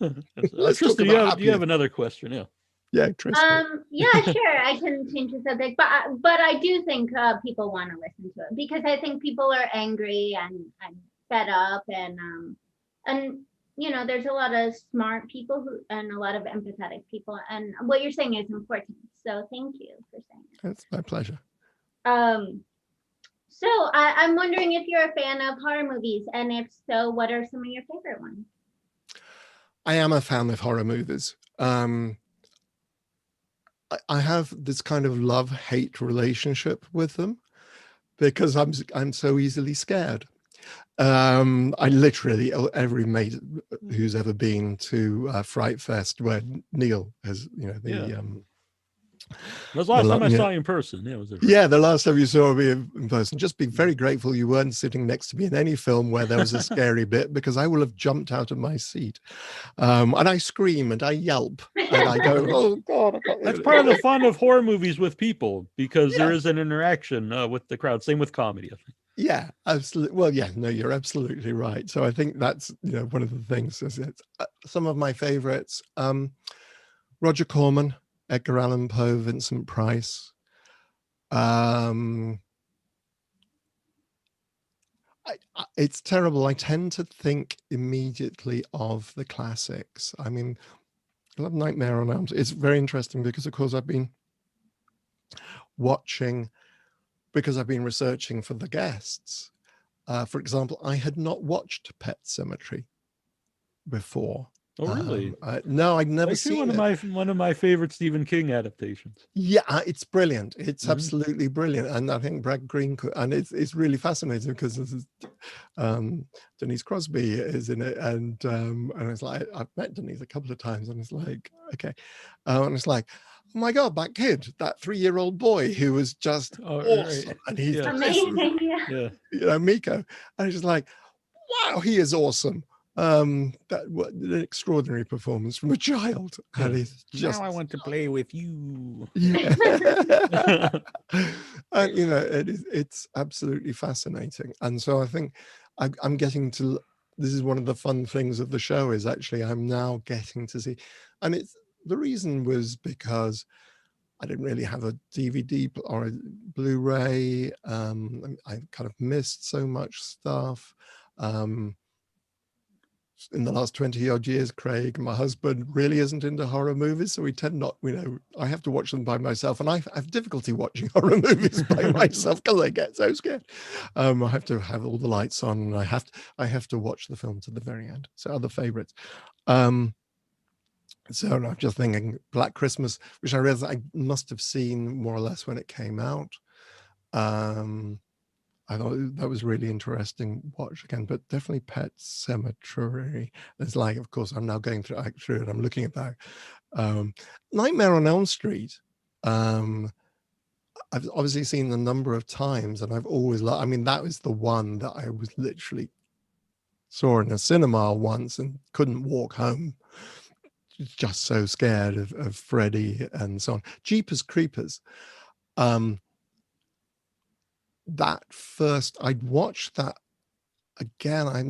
Trista, you have another question? Yeah, Trista. Yeah, sure. I can change the subject, but I do think people want to listen to it because I think people are angry and fed up, and there's a lot of smart people and a lot of empathetic people, and what you're saying is important. So thank you for saying it. That's my pleasure. So I'm wondering if you're a fan of horror movies, and if so, what are some of your favorite ones? I am a fan of horror movies. I have this kind of love-hate relationship with them because I'm so easily scared. I literally, every mate who's ever been to Fright Fest where Neal has, that was the last time I saw you in person. The last time you saw me in person. Just be very grateful you weren't sitting next to me in any film where there was a scary bit, because I will have jumped out of my seat. And I scream and I yelp and I go, oh God. That's part of the fun of horror movies with people, because there is an interaction with the crowd. Same with comedy, I think. Yeah, absolutely. Well, yeah, no, you're absolutely right. So I think that's, one of the things. Some of my favorites, Roger Corman, Edgar Allan Poe, Vincent Price. It's terrible. I tend to think immediately of the classics. I mean, I love Nightmare on Elm Street. It's very interesting because, of course, I've been watching, because I've been researching for the guests. For example, I had not watched Pet Sematary before. Oh, really? No, I'd never seen one of my favorite Stephen King adaptations. Yeah, it's brilliant. It's absolutely brilliant, and I think Brad Green and it's really fascinating because this is Denise Crosby is in it, and it's like I've met Denise a couple of times, and it's like okay, and it's like, oh my God, that kid, that 3-year-old boy who was just awesome, right. And he's amazing, Miko, and it's just like, wow, he is awesome. What an extraordinary performance from a child. And he's just, now I want to play with you. Yeah. And, it's absolutely fascinating. And so I think I'm getting to, this is one of the fun things of the show, is actually I'm now getting to see, and the reason was because I didn't really have a DVD or a Blu-ray. I kind of missed so much stuff. In the last 20 odd years, Craig, my husband, really isn't into horror movies, so we tend not, I have to watch them by myself, and I have difficulty watching horror movies by myself because I get so scared. I have to have all the lights on, and I have to watch the film to the very end. So other favorites. So I'm just thinking Black Christmas, which I realized I must have seen more or less when it came out. I thought that was really interesting watch again, but definitely Pet Sematary. It's like, of course, I'm now going through it. I'm looking at that. Nightmare on Elm Street. I've obviously seen a number of times, and I've always loved. I mean, that was the one that I was literally saw in a cinema once and couldn't walk home. Just so scared of Freddy and so on. Jeepers Creepers. That first, I'd watched that again. I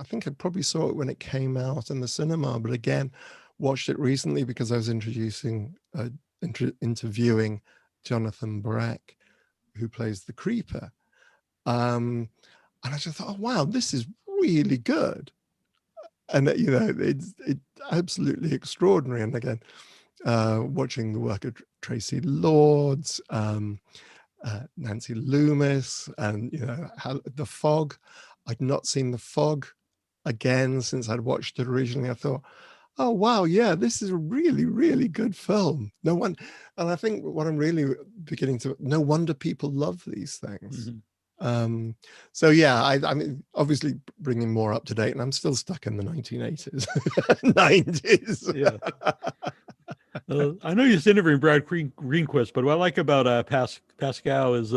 think I probably saw it when it came out in the cinema, but again, watched it recently because I was interviewing Jonathan Breck, who plays the Creeper. And I just thought, oh, wow, this is really good. And, it's absolutely extraordinary. And again, watching the work of Tracy Lords, Nancy Loomis, and The Fog. I'd not seen The Fog again since I'd watched it originally. I thought, oh wow, yeah, this is a really, really good film. And I think what I'm really beginning to, no wonder people love these things. Mm-hmm. So yeah, I mean, obviously bringing more up to date, and I'm still stuck in the 1980s, 90s. Yeah. I know you're interviewing Brad Greenquist, but what I like about Pascal is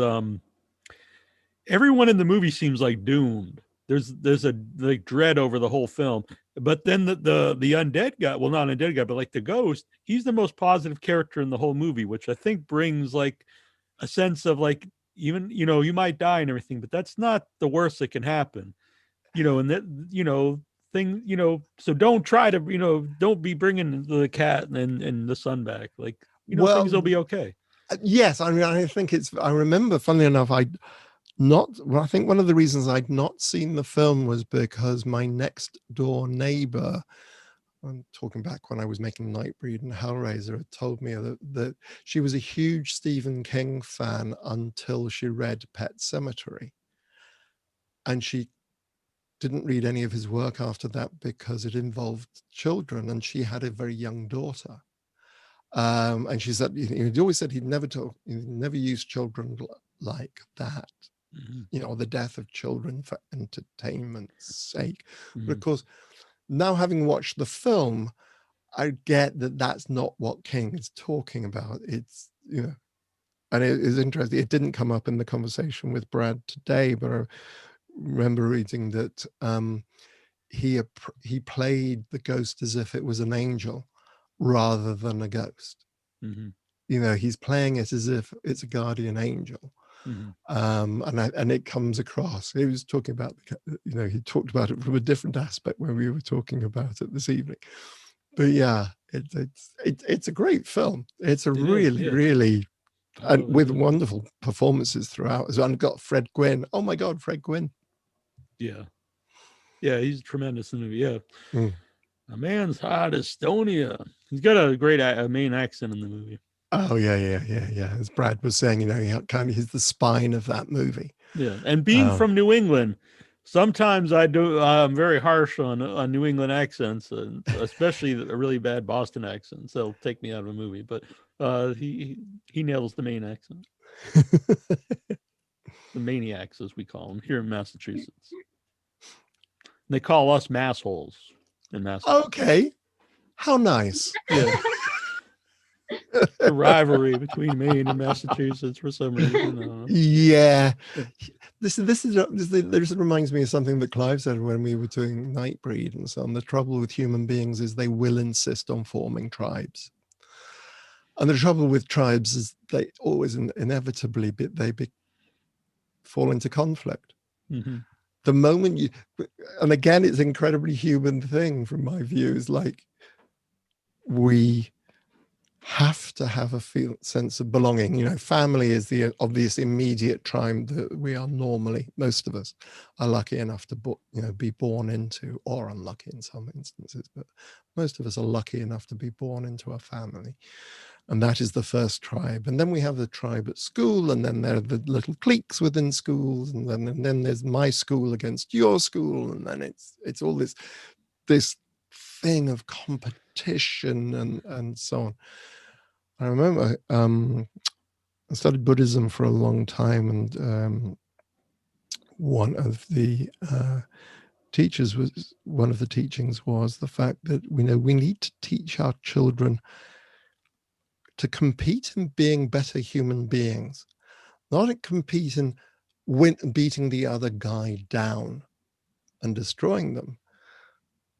everyone in the movie seems like doomed. There's a like dread over the whole film, but then the undead guy, well, not undead guy, but like the ghost, he's the most positive character in the whole movie, which I think brings like a sense of like, even you might die and everything, but that's not the worst that can happen, and that so don't try to don't be bringing the cat and the son back, like things will be okay. Yes, I mean, I think I remember, funnily enough, I think one of the reasons I'd not seen the film was because my next door neighbor, I'm talking back when I was making Nightbreed and Hellraiser, had told me that she was a huge Stephen King fan until she read Pet Sematary. And she didn't read any of his work after that because it involved children, and she had a very young daughter. And she said, he always said he'd never used children like that. Mm-hmm. The death of children for entertainment's sake. Mm-hmm. But of course, now having watched the film, I get that that's not what King is talking about. It's, and it is interesting. It didn't come up in the conversation with Brad today, but I remember reading that he played the ghost as if it was an angel rather than a ghost. Mm-hmm. He's playing it as if it's a guardian angel. Mm-hmm. And it comes across. He was talking about he talked about it from a different aspect when we were talking about it this evening. But yeah, it's a great film. It's really and with wonderful performances throughout. So I've got Fred Gwynne. Oh my God, Fred Gwynne. Yeah, he's tremendous in the movie. Yeah, a man's hot Estonia. He's got a great main accent in the movie. Oh yeah. As Brad was saying, he's the spine of that movie. Yeah, and being from New England, sometimes I'm very harsh on New England accents, and especially a really bad Boston accent. So it'll take me out of a movie. But he nails the main accent. The maniacs, as we call them here in Massachusetts. They call us massholes in Massachusetts. Okay, how nice. Yeah. The rivalry between Maine and Massachusetts for some reason. Yeah, this reminds me of something that Clive said when we were doing Nightbreed and so on. The trouble with human beings is they will insist on forming tribes, and the trouble with tribes is they always inevitably fall into conflict. Mm-hmm. The moment and again, it's an incredibly human thing from my view. Is like we have to have a sense of belonging. You know, family is the obvious immediate tribe that we are normally, most of us are lucky enough to be born into, or unlucky in some instances, but most of us are lucky enough to be born into a family. And that is the first tribe. And then we have the tribe at school, and then there are the little cliques within schools, and then there's my school against your school, and then it's all this thing of competition and so on. I remember I studied Buddhism for a long time, and one of the teachings was the fact that we need to teach our children to compete in being better human beings, not to compete in beating the other guy down and destroying them,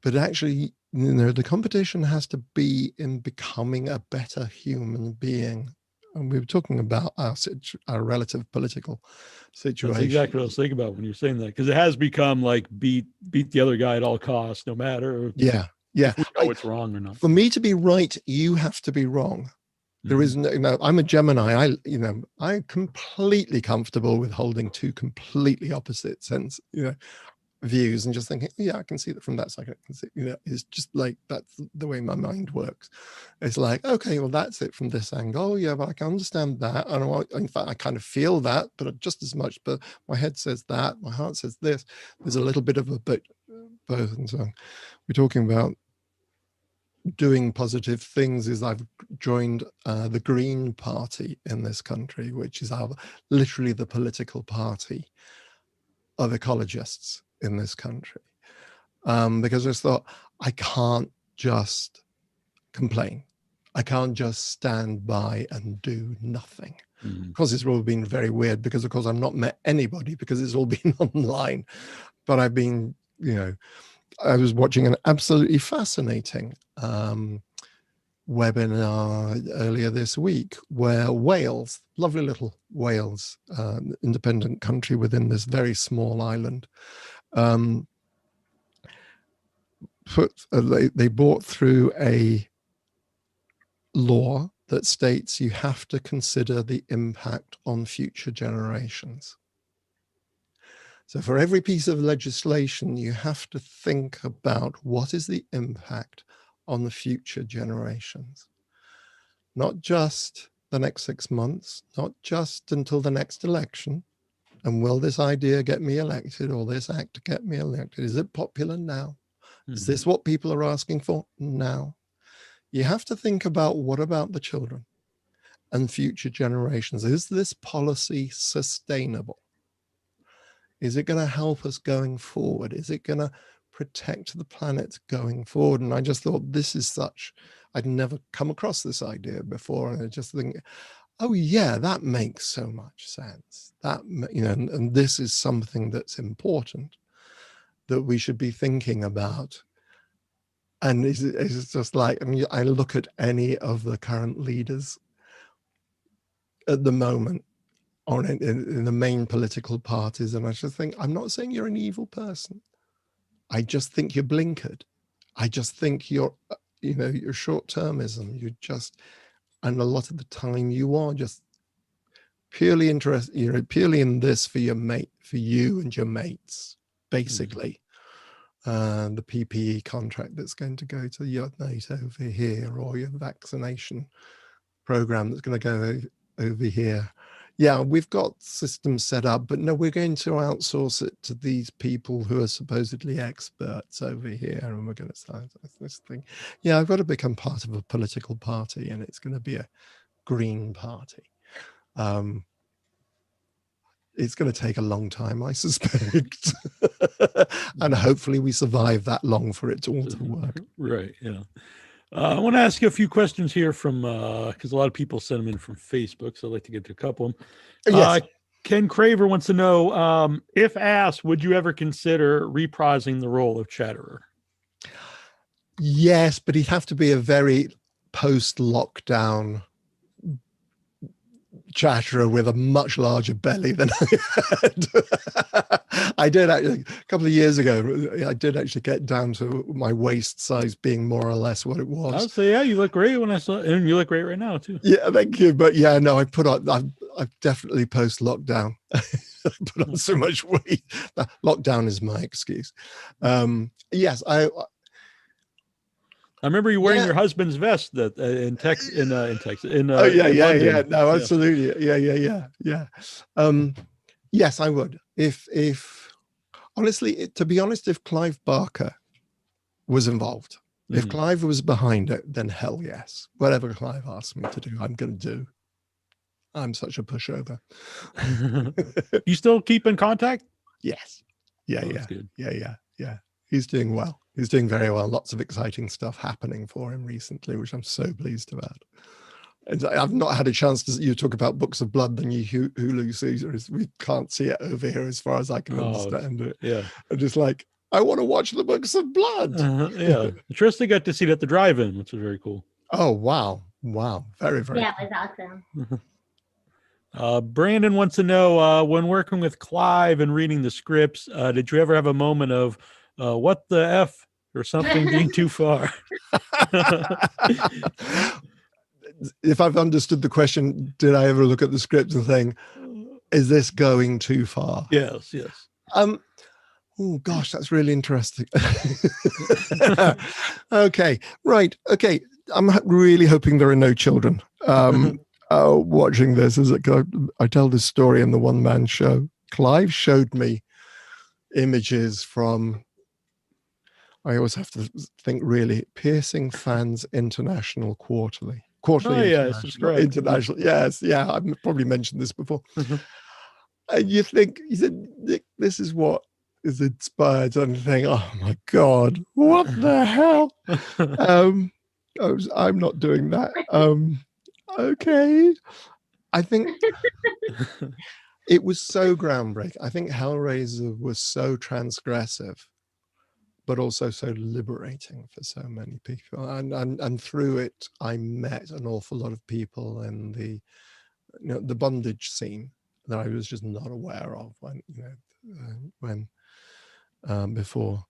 but actually, the competition has to be in becoming a better human being. And we were talking about our relative political situation. That's exactly what I was thinking about when you're saying that, because it has become like beat the other guy at all costs, no matter if we know it's wrong or not. For me to be right, you have to be wrong. There is no, I'm a Gemini. I'm completely comfortable with holding two completely opposite views and just thinking, yeah, I can see that from that side. I can see, it's just like, that's the way my mind works. It's like, okay, well, that's it from this angle. Yeah, but I can understand that. And in fact, I kind of feel that, but just as much, but my head says that, my heart says this. There's a little bit of both. And so we're talking about doing positive things. Is I've joined the Green Party in this country, which is literally the political party of ecologists in this country, because I just thought, I can't just complain. I can't just stand by and do nothing. Of course, it's all been very weird because, of course, I've not met anybody because it's all been online. But I've been, I was watching an absolutely fascinating webinar earlier this week where Wales, lovely little Wales, independent country within this very small island, they brought through a law that states you have to consider the impact on future generations. So for every piece of legislation, you have to think about what is the impact on the future generations. Not just the next 6 months, not just until the next election. And will this idea get me elected, or this act get me elected? Is it popular now? Is this what people are asking for now? You have to think about, what about the children and future generations? Is this policy sustainable? Is it going to help us going forward? Is it going to protect the planet going forward? And I just thought, this is I'd never come across this idea before. And I just think, oh yeah, that makes so much sense. That, and this is something that's important that we should be thinking about. And it's just like, I look at any of the current leaders at the moment in the main political parties, and I just think, I'm not saying you're an evil person. I just think you're blinkered. I just think you're, your short-termism. And a lot of the time you are just purely interested, purely in this for your mate, for you and your mates, basically. The PPE contract that's going to go to your mate over here, or your vaccination program that's going to go over here. Yeah, we've got systems set up, but no, we're going to outsource it to these people who are supposedly experts over here, and we're going to start this thing. Yeah, I've got to become part of a political party, and it's going to be a Green Party. It's going to take a long time, I suspect. And hopefully we survive that long for it all to work. Right, yeah. I want to ask you a few questions here from, because a lot of people send them in from Facebook, so I'd like to get to a couple of them. Yes. Ken Craver wants to know, if asked, would you ever consider reprising the role of Chatterer? Yes, but he'd have to be a very post-lockdown Chatterer with a much larger belly than I had. I did actually, a couple of years ago, I did actually get down to my waist size being more or less what it was. I'll say, yeah, you look great when I saw it, and you look great right now too. Yeah, thank you. But yeah, no, I've definitely post lockdown. I put on so much weight. Lockdown is my excuse. Yes, I remember you wearing your husband's vest that in Texas. In London. No, absolutely. Yeah. Yes, I would. If honestly, to be honest, if Clive Barker was involved, if Clive was behind it, then hell yes. Whatever Clive asks me to do, I'm going to do. I'm such a pushover. You still keep in contact? Yes. Yeah. Good. Yeah. He's doing well. He's doing very well. Lots of exciting stuff happening for him recently, which I'm so pleased about. And I've not had a chance to. You talk about Books of Blood, then you Hulu series. We can't see it over here, as far as I can understand it. Yeah, I'm just like, I want to watch the Books of Blood. Yeah, Trista got to see it at the drive-in, which was very cool. Oh wow, very very. Yeah, cool. it was awesome. Brandon wants to know, when working with Clive and reading the scripts, did you ever have a moment of what the F or something being too far? If I've understood the question, did I ever look at the script and think, is this going too far? Yes. Oh gosh, that's really interesting. Okay, right. Okay, I'm really hoping there are no children watching this. As I tell this story in the one-man show. Clive showed me images from, I always have to think, really, Piercing Fans International Quarterly. International. Yes, yeah. I've probably mentioned this before. And you think, he said, Nick, this is what is inspired, and think, oh my God, what the hell? I'm not doing that. Okay. I think it was so groundbreaking. I think Hellraiser was so transgressive, but also so liberating for so many people. And through it, I met an awful lot of people in the bondage scene that I was just not aware of when before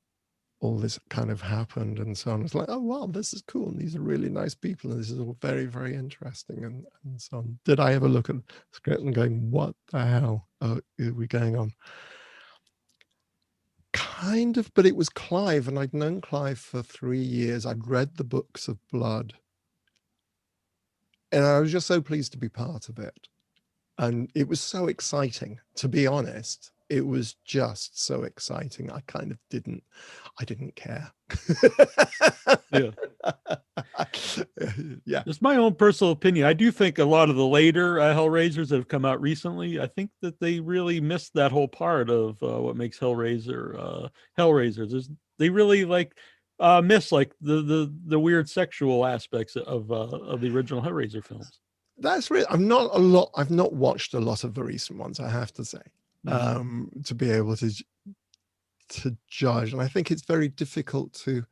all this kind of happened and so on. It's like, oh wow, this is cool, and these are really nice people, and this is all very, very interesting, and so on. Did I ever look at the script and going, what the hell are we going on? Kind of, but it was Clive, and I'd known Clive for 3 years. I'd read the Books of Blood, and I was just so pleased to be part of it. And it was so exciting, to be honest. It was just so exciting. I kind of didn't care. Yeah. It's my own personal opinion. I do think a lot of the later Hellraisers that have come out recently, I think that they really missed that whole part of what makes Hellraiser. They really miss the weird sexual aspects of the original Hellraiser films. That's real. I've not watched a lot of the recent ones, I have to say, to be able to judge. And I think it's very difficult to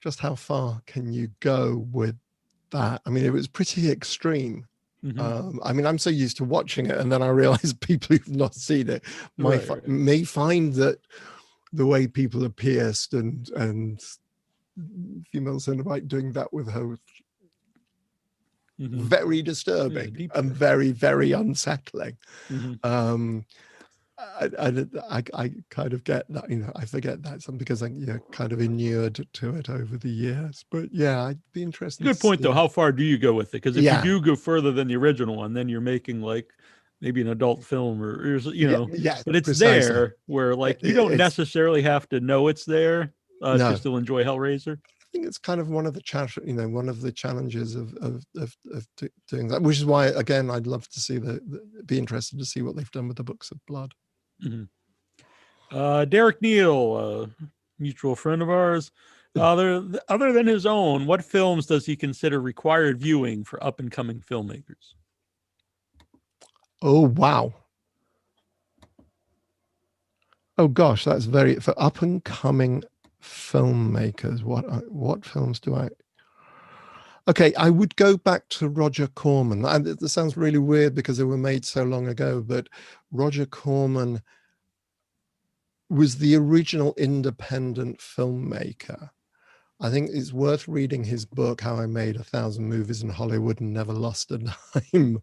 just how far can you go with that. I mean, it was pretty extreme. I mean, I'm so used to watching it, and then I realize people who've not seen it may find that the way people are pierced and female Cenobite doing that with her very disturbing and very, very unsettling. I kind of get that, I forget that some because I kind of inured to it over the years. But yeah, I'd be interested. Good point though. How far do you go with it? Because if you do go further than the original one, then you're making maybe an adult film or but it's precisely there where you don't necessarily have to know it's there to still enjoy Hellraiser. I think it's kind of one of the challenges of doing that, which is why, again, I'd love to see be interested to see what they've done with the Books of Blood. Derek Neal, a mutual friend of ours, other than his own, what films does he consider required viewing for up and coming filmmakers? Oh wow! Oh gosh, that's for up and coming filmmakers. What films do I? Okay, I would go back to Roger Corman. And this sounds really weird because they were made so long ago, but Roger Corman was the original independent filmmaker. I think it's worth reading his book, How I Made 1,000 Movies in Hollywood and Never Lost a Dime,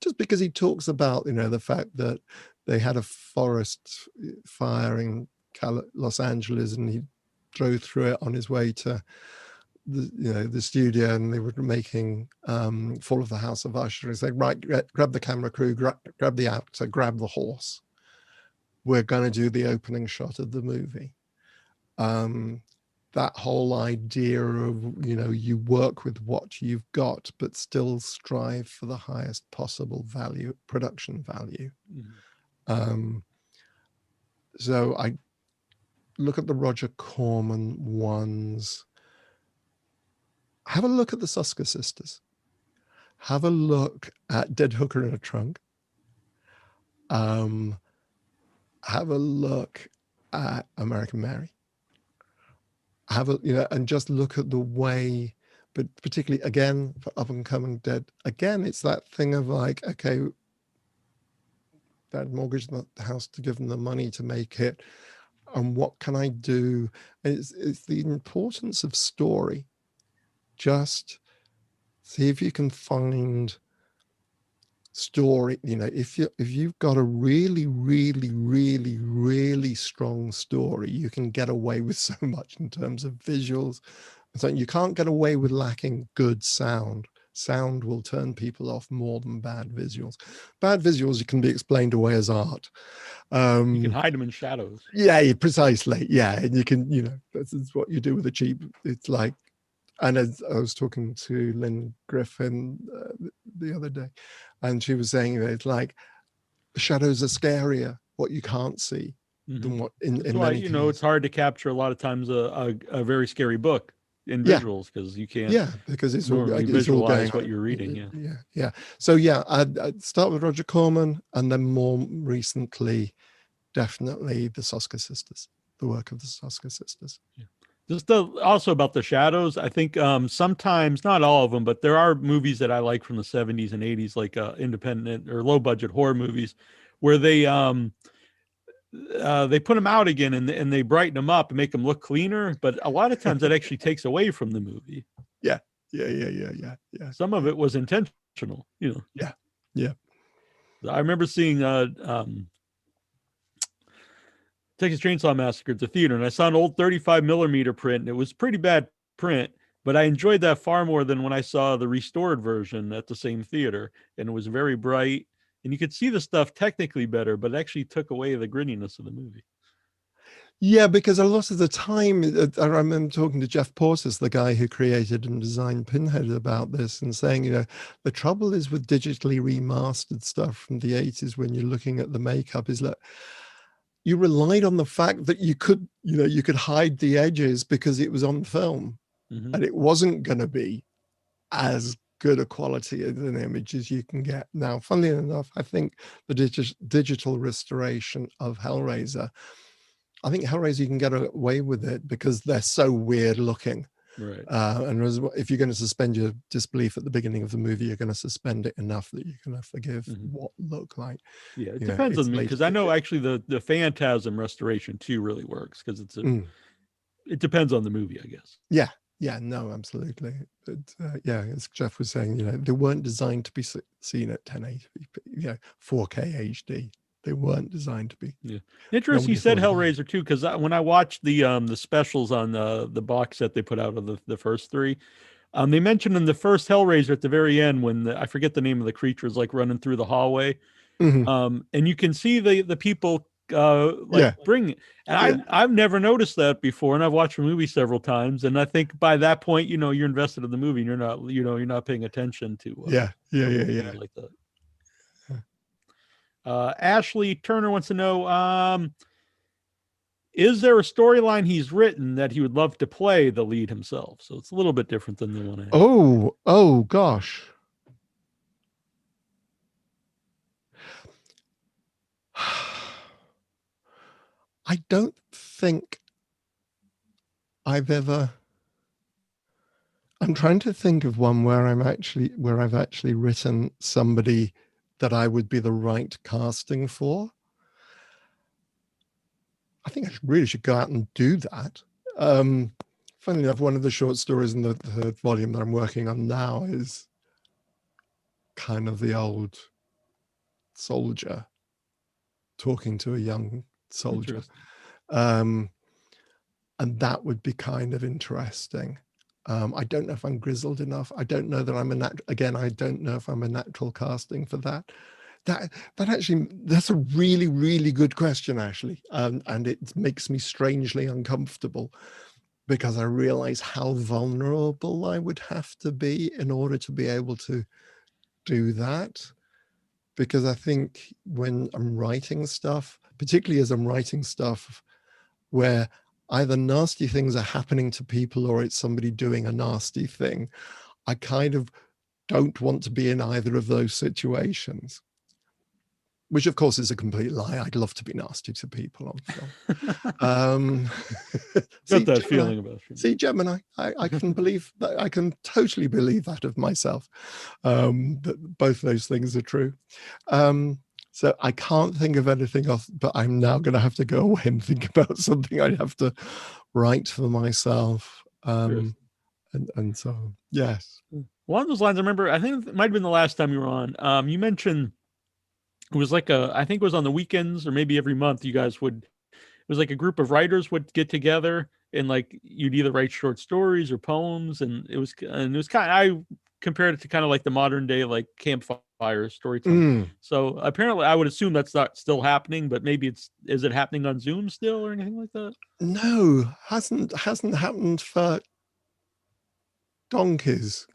just because he talks about, the fact that they had a forest fire in Los Angeles, and he drove through it on his way to the studio, and they were making Fall of the House of Usher. He said, right, grab the camera crew, grab the actor, grab the horse. We're going to do the opening shot of the movie. That whole idea of, you work with what you've got, but still strive for the highest possible value, production value. Mm-hmm. So I look at the Roger Corman ones. Have a look at the Soska Sisters. Have a look at Dead Hooker in a Trunk. Have a look at American Mary. Have a, and just look at the way, but particularly again for up and coming dead, again, it's that thing of like, okay, Dad mortgaged the house to give them the money to make it, and what can I do? It's the importance of story. Just see if you can find story. If you've got a really, really, really, really strong story, you can get away with so much in terms of visuals. So you can't get away with lacking good sound. Sound will turn people off more than bad visuals. Bad visuals can be explained away as art. You can hide them in shadows. Yeah, precisely. Yeah, and you can, this is what you do with a cheap. It's like, and as I was talking to Lynn Griffin the other day, and she was saying that it's like shadows are scarier, what you can't see, than what in why, many cases. It's hard to capture a lot of times a very scary book in visuals, because you can't. Yeah, because it's all visualize going, what you're reading. Yeah. So yeah, I'd start with Roger Corman, and then more recently, definitely the Soska Sisters, the work of the Soska Sisters. Yeah. Just also about the shadows, I think sometimes, not all of them, but there are movies that I like from the 70s and 80s, like independent or low budget horror movies, where they put them out again and they brighten them up and make them look cleaner. But a lot of times that actually takes away from the movie. Yeah. Some of it was intentional, Yeah. I remember seeing Texas Chainsaw Massacre at the theater, and I saw an old 35 millimeter print, and it was pretty bad print, but I enjoyed that far more than when I saw the restored version at the same theater, and it was very bright, and you could see the stuff technically better, but it actually took away the grittiness of the movie. Yeah, because a lot of the time, I remember talking to Jeff Portis, the guy who created and designed Pinhead, about this, and saying, the trouble is with digitally remastered stuff from the 80s, when you're looking at the makeup, is that you relied on the fact that you could hide the edges because it was on film, and it wasn't going to be as good a quality of an image as you can get now. Funnily enough, I think the digital restoration of Hellraiser, you can get away with it because they're so weird looking. Right. And if you're going to suspend your disbelief at the beginning of the movie, you're going to suspend it enough that you're going to forgive what look like. Yeah, it depends on me, because I know actually the Phantasm restoration too really works, because it depends on the movie, I guess. Yeah, no, absolutely. But as Jeff was saying, they weren't designed to be seen at 1080p, 4K HD. They weren't designed to be. Yeah, interesting. You said Hellraiser too, because when I watched the specials on the box set they put out of the first three, they mentioned in the first Hellraiser at the very end, when I forget the name of the creature, is like running through the hallway, and you can see the people bring. And I've never noticed that before, and I've watched the movie several times, and I think by that point, you're invested in the movie, and you're not paying attention to like that. Ashley Turner wants to know, is there a storyline he's written that he would love to play the lead himself? So it's a little bit different than the one I have. Oh gosh. I don't think I'm trying to think of one where I've actually written somebody that I would be the right casting for. I think I really should go out and do that. Funnily enough, one of the short stories in the third volume that I'm working on now is kind of the old soldier talking to a young soldier. And that would be kind of interesting. I don't know if I'm grizzled enough. I don't know that I'm I don't know if I'm a natural casting for that. That actually, that's a really, really good question, Ashley. And it makes me strangely uncomfortable because I realize how vulnerable I would have to be in order to be able to do that. Because I think when I'm writing stuff, particularly as I'm writing stuff where either nasty things are happening to people or it's somebody doing a nasty thing, I kind of don't want to be in either of those situations. Which, of course, is a complete lie. I'd love to be nasty to people on film. Got that feeling about you. See, Gemini, I can believe that. I can totally believe that of myself. That both those things are true. So I can't think of anything else, but I'm now going to have to go away and think about something I'd have to write for myself. And so, yes. Along those lines, I remember, I think it might have been the last time you were on, you mentioned it was like I think it was on the weekends or maybe every month you guys it was like a group of writers would get together and like you'd either write short stories or poems. And it was kind of, I compared it to kind of like the modern day, like campfire storytelling. So apparently I would assume that's not still happening, but maybe is it happening on Zoom still or anything like that? No, hasn't happened for donkeys.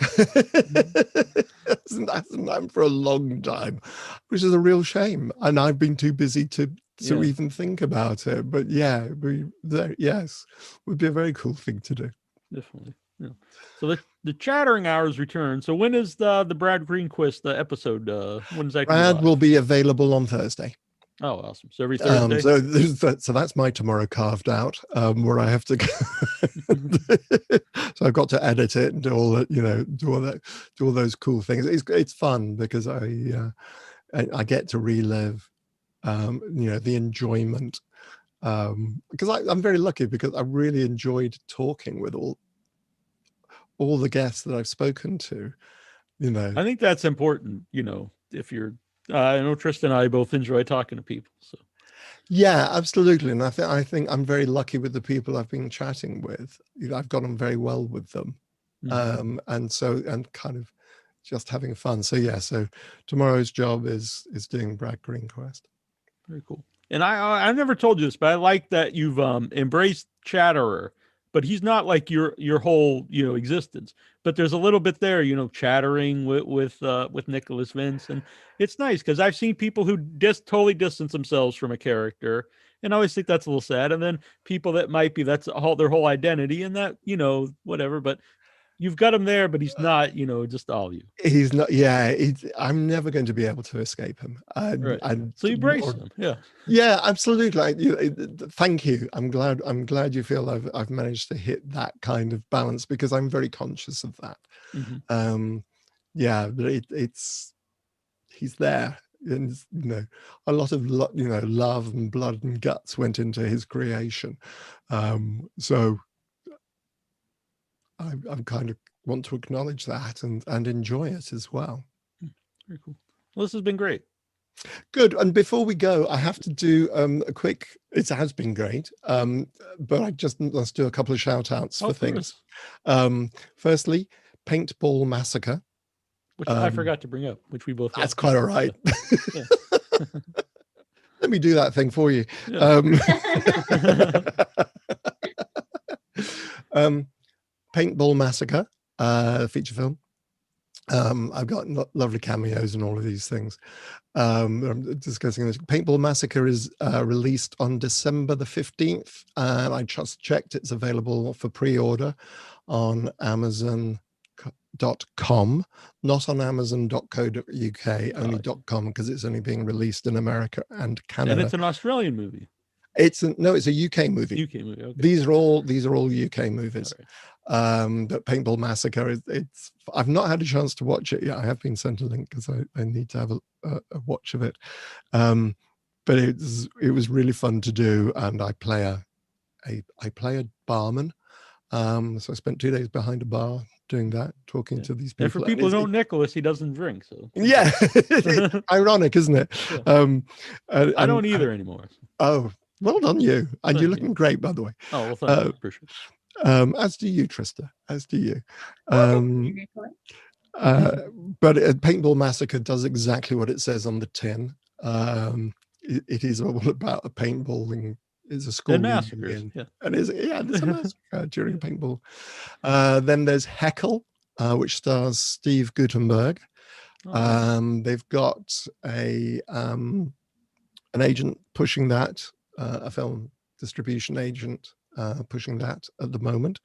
hasn't happened for a long time, which is a real shame. And I've been too busy to even think about it. But yeah, yes, would be a very cool thing to do. Definitely. Yeah. So the Chattering Hours return. So when is the Brad Greenquist episode? When is that? Brad will be available on Thursday. Oh, awesome! So every Thursday. So that's my tomorrow carved out, where I have to go. So I've got to edit it and do all that, do all those cool things. It's fun because I get to relive, the enjoyment. Because I'm very lucky because I really enjoyed talking with all the guests that I've spoken to. I think that's important. If you're. I know Trista and I both enjoy talking to people. So, yeah, absolutely, and I think I'm very lucky with the people I've been chatting with. I've got on very well with them, and kind of just having fun. So yeah, so tomorrow's job is doing Brad Greenquist. Very cool. And I never told you this, but I like that you've embraced Chatterer. But he's not like your whole existence. But there's a little bit there, chattering with Nicholas Vince, and it's nice because I've seen people who totally distance themselves from a character, and I always think that's a little sad. And then people that might be their whole identity, and that whatever. But you've got him there, but he's not just all you. He's not. Yeah, I'm never going to be able to escape him. Right. So you embrace him. Yeah. Yeah, absolutely. Thank you. I'm glad you feel I've managed to hit that kind of balance because I'm very conscious of that. Yeah, but he's there, and a lot of love and blood and guts went into his creation. So I'm kind of want to acknowledge that and enjoy it as well. Very cool. Well, this has been great. Good. And before we go, I have to do a quick, it has been great, but let's do a couple of shout outs for things. Firstly, Paintball Massacre. Which I forgot to bring up, which we both That's quite all right. Yeah. Let me do that thing for you. Yeah. Paintball Massacre, feature film. I've got lovely cameos and all of these things. I'm discussing this. Paintball Massacre is released on December the 15th, and I just checked it's available for pre-order on Amazon.com, not on Amazon.co.uk, only .com because it's only being released in America and Canada. And it's an Australian movie. It's a UK movie. UK movie. Okay. These are all UK movies. Right. But Paintball Massacre, I've not had a chance to watch it yet. I have been sent a link because I need to have a watch of it. but it was really fun to do, and I play a barman. So I spent 2 days behind a bar doing that, talking to these people. And for people who know Nicholas, he doesn't drink, so yeah, ironic, isn't it? Yeah. I don't either anymore. Oh, well done you, and you're looking great, by the way. Oh, well, thank you. Appreciate it. As do you, Trista. As do you. Nicholas. But Paintball Massacre does exactly what it says on the tin. It is all about a paintballing. It's a school reunion, and it's a massacre during a paintball. Then there's Heckle, which stars Steve Guttenberg. They've got an agent pushing that, a film distribution agent pushing that at the moment.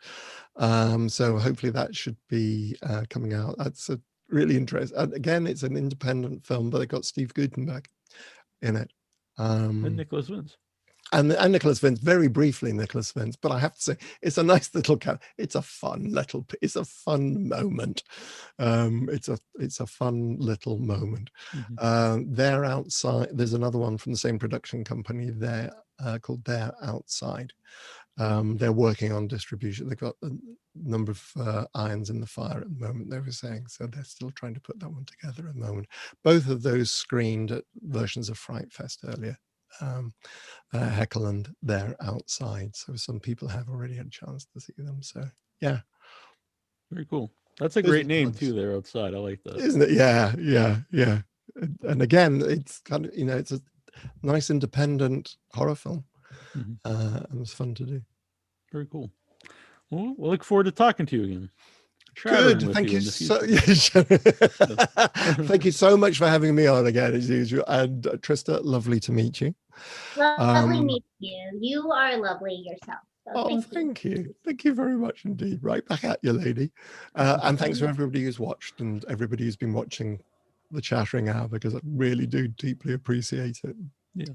So hopefully that should be coming out. That's a really interesting. Again, it's an independent film, but they got Steve Guttenberg in it. And Nicholas Vince. And Nicholas Vince, very briefly Nicholas Vince, but I have to say it's a nice little it's a fun moment. It's a fun little moment. They're outside. There's another one from the same production company there called They're Outside. They're working on distribution. They've got a number of irons in the fire at the moment, they were saying, so they're still trying to put that one together at the moment. Both of those screened at versions of Fright Fest earlier. Heckle and They're Outside, so some people have already had a chance to see them. So yeah, very cool. That's a great name too. They're Outside. I like that, isn't it? Yeah. And again, it's kind of, it's a nice independent horror film. And it was fun to do. Very cool. Well, we'll look forward to talking to you again. Good. Thank you thank you so much for having me on again, as usual. And Trista, lovely to meet you. Lovely to meet you. You are lovely yourself. So thank you. Thank you very much indeed. Right back at you, lady. And thanks for everybody who's watched and everybody who's been watching the Chattering Hour, because I really do deeply appreciate it. Yeah.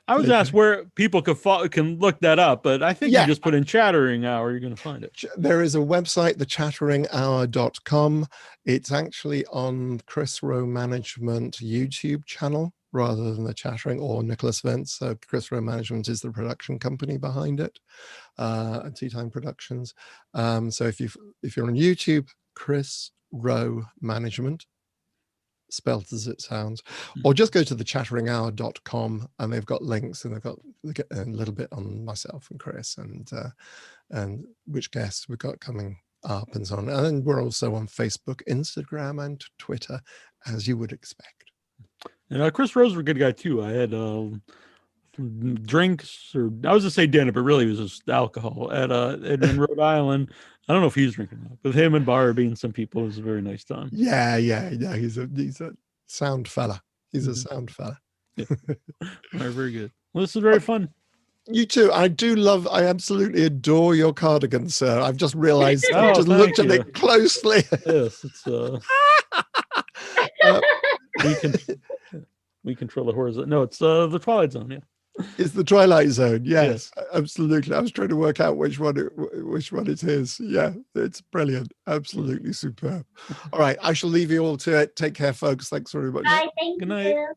I was asked where people can look that up, but I think you just put in Chattering Hour, you're going to find it. There is a website, thechatteringhour.com. It's actually on Chris Rowe Management YouTube channel rather than the Chattering or Nicholas Vince. So Chris Rowe Management is the production company behind it, Tea Time Productions. So if you're on YouTube, Chris Rowe Management, spelled as it sounds, or just go to thechatteringhour.com, and they've got links, and they've got a little bit on myself and Chris and which guests we've got coming up and so on. And then we're also on Facebook, Instagram, and Twitter, as you would expect. And Chris Rose was a good guy too. I had drinks, or I was to say dinner, but really it was just alcohol in Rhode Island. I don't know if he's drinking that, but him and Barbie and some people, it was a very nice time. Yeah. He's a sound fella. He's a sound fella. Yeah. All right, very good. Well, this is very fun. You too. I absolutely adore your cardigan, sir. I've just realized. I just looked at it closely. Yes, it's we control the horizon. No, it's the Twilight Zone. Yeah, it's the Twilight Zone. Yes, absolutely. I was trying to work out which one it is. Yeah, it's brilliant. Absolutely superb. All right, I shall leave you all to it. Take care, folks. Thanks very much. Bye. Thank Good night. you.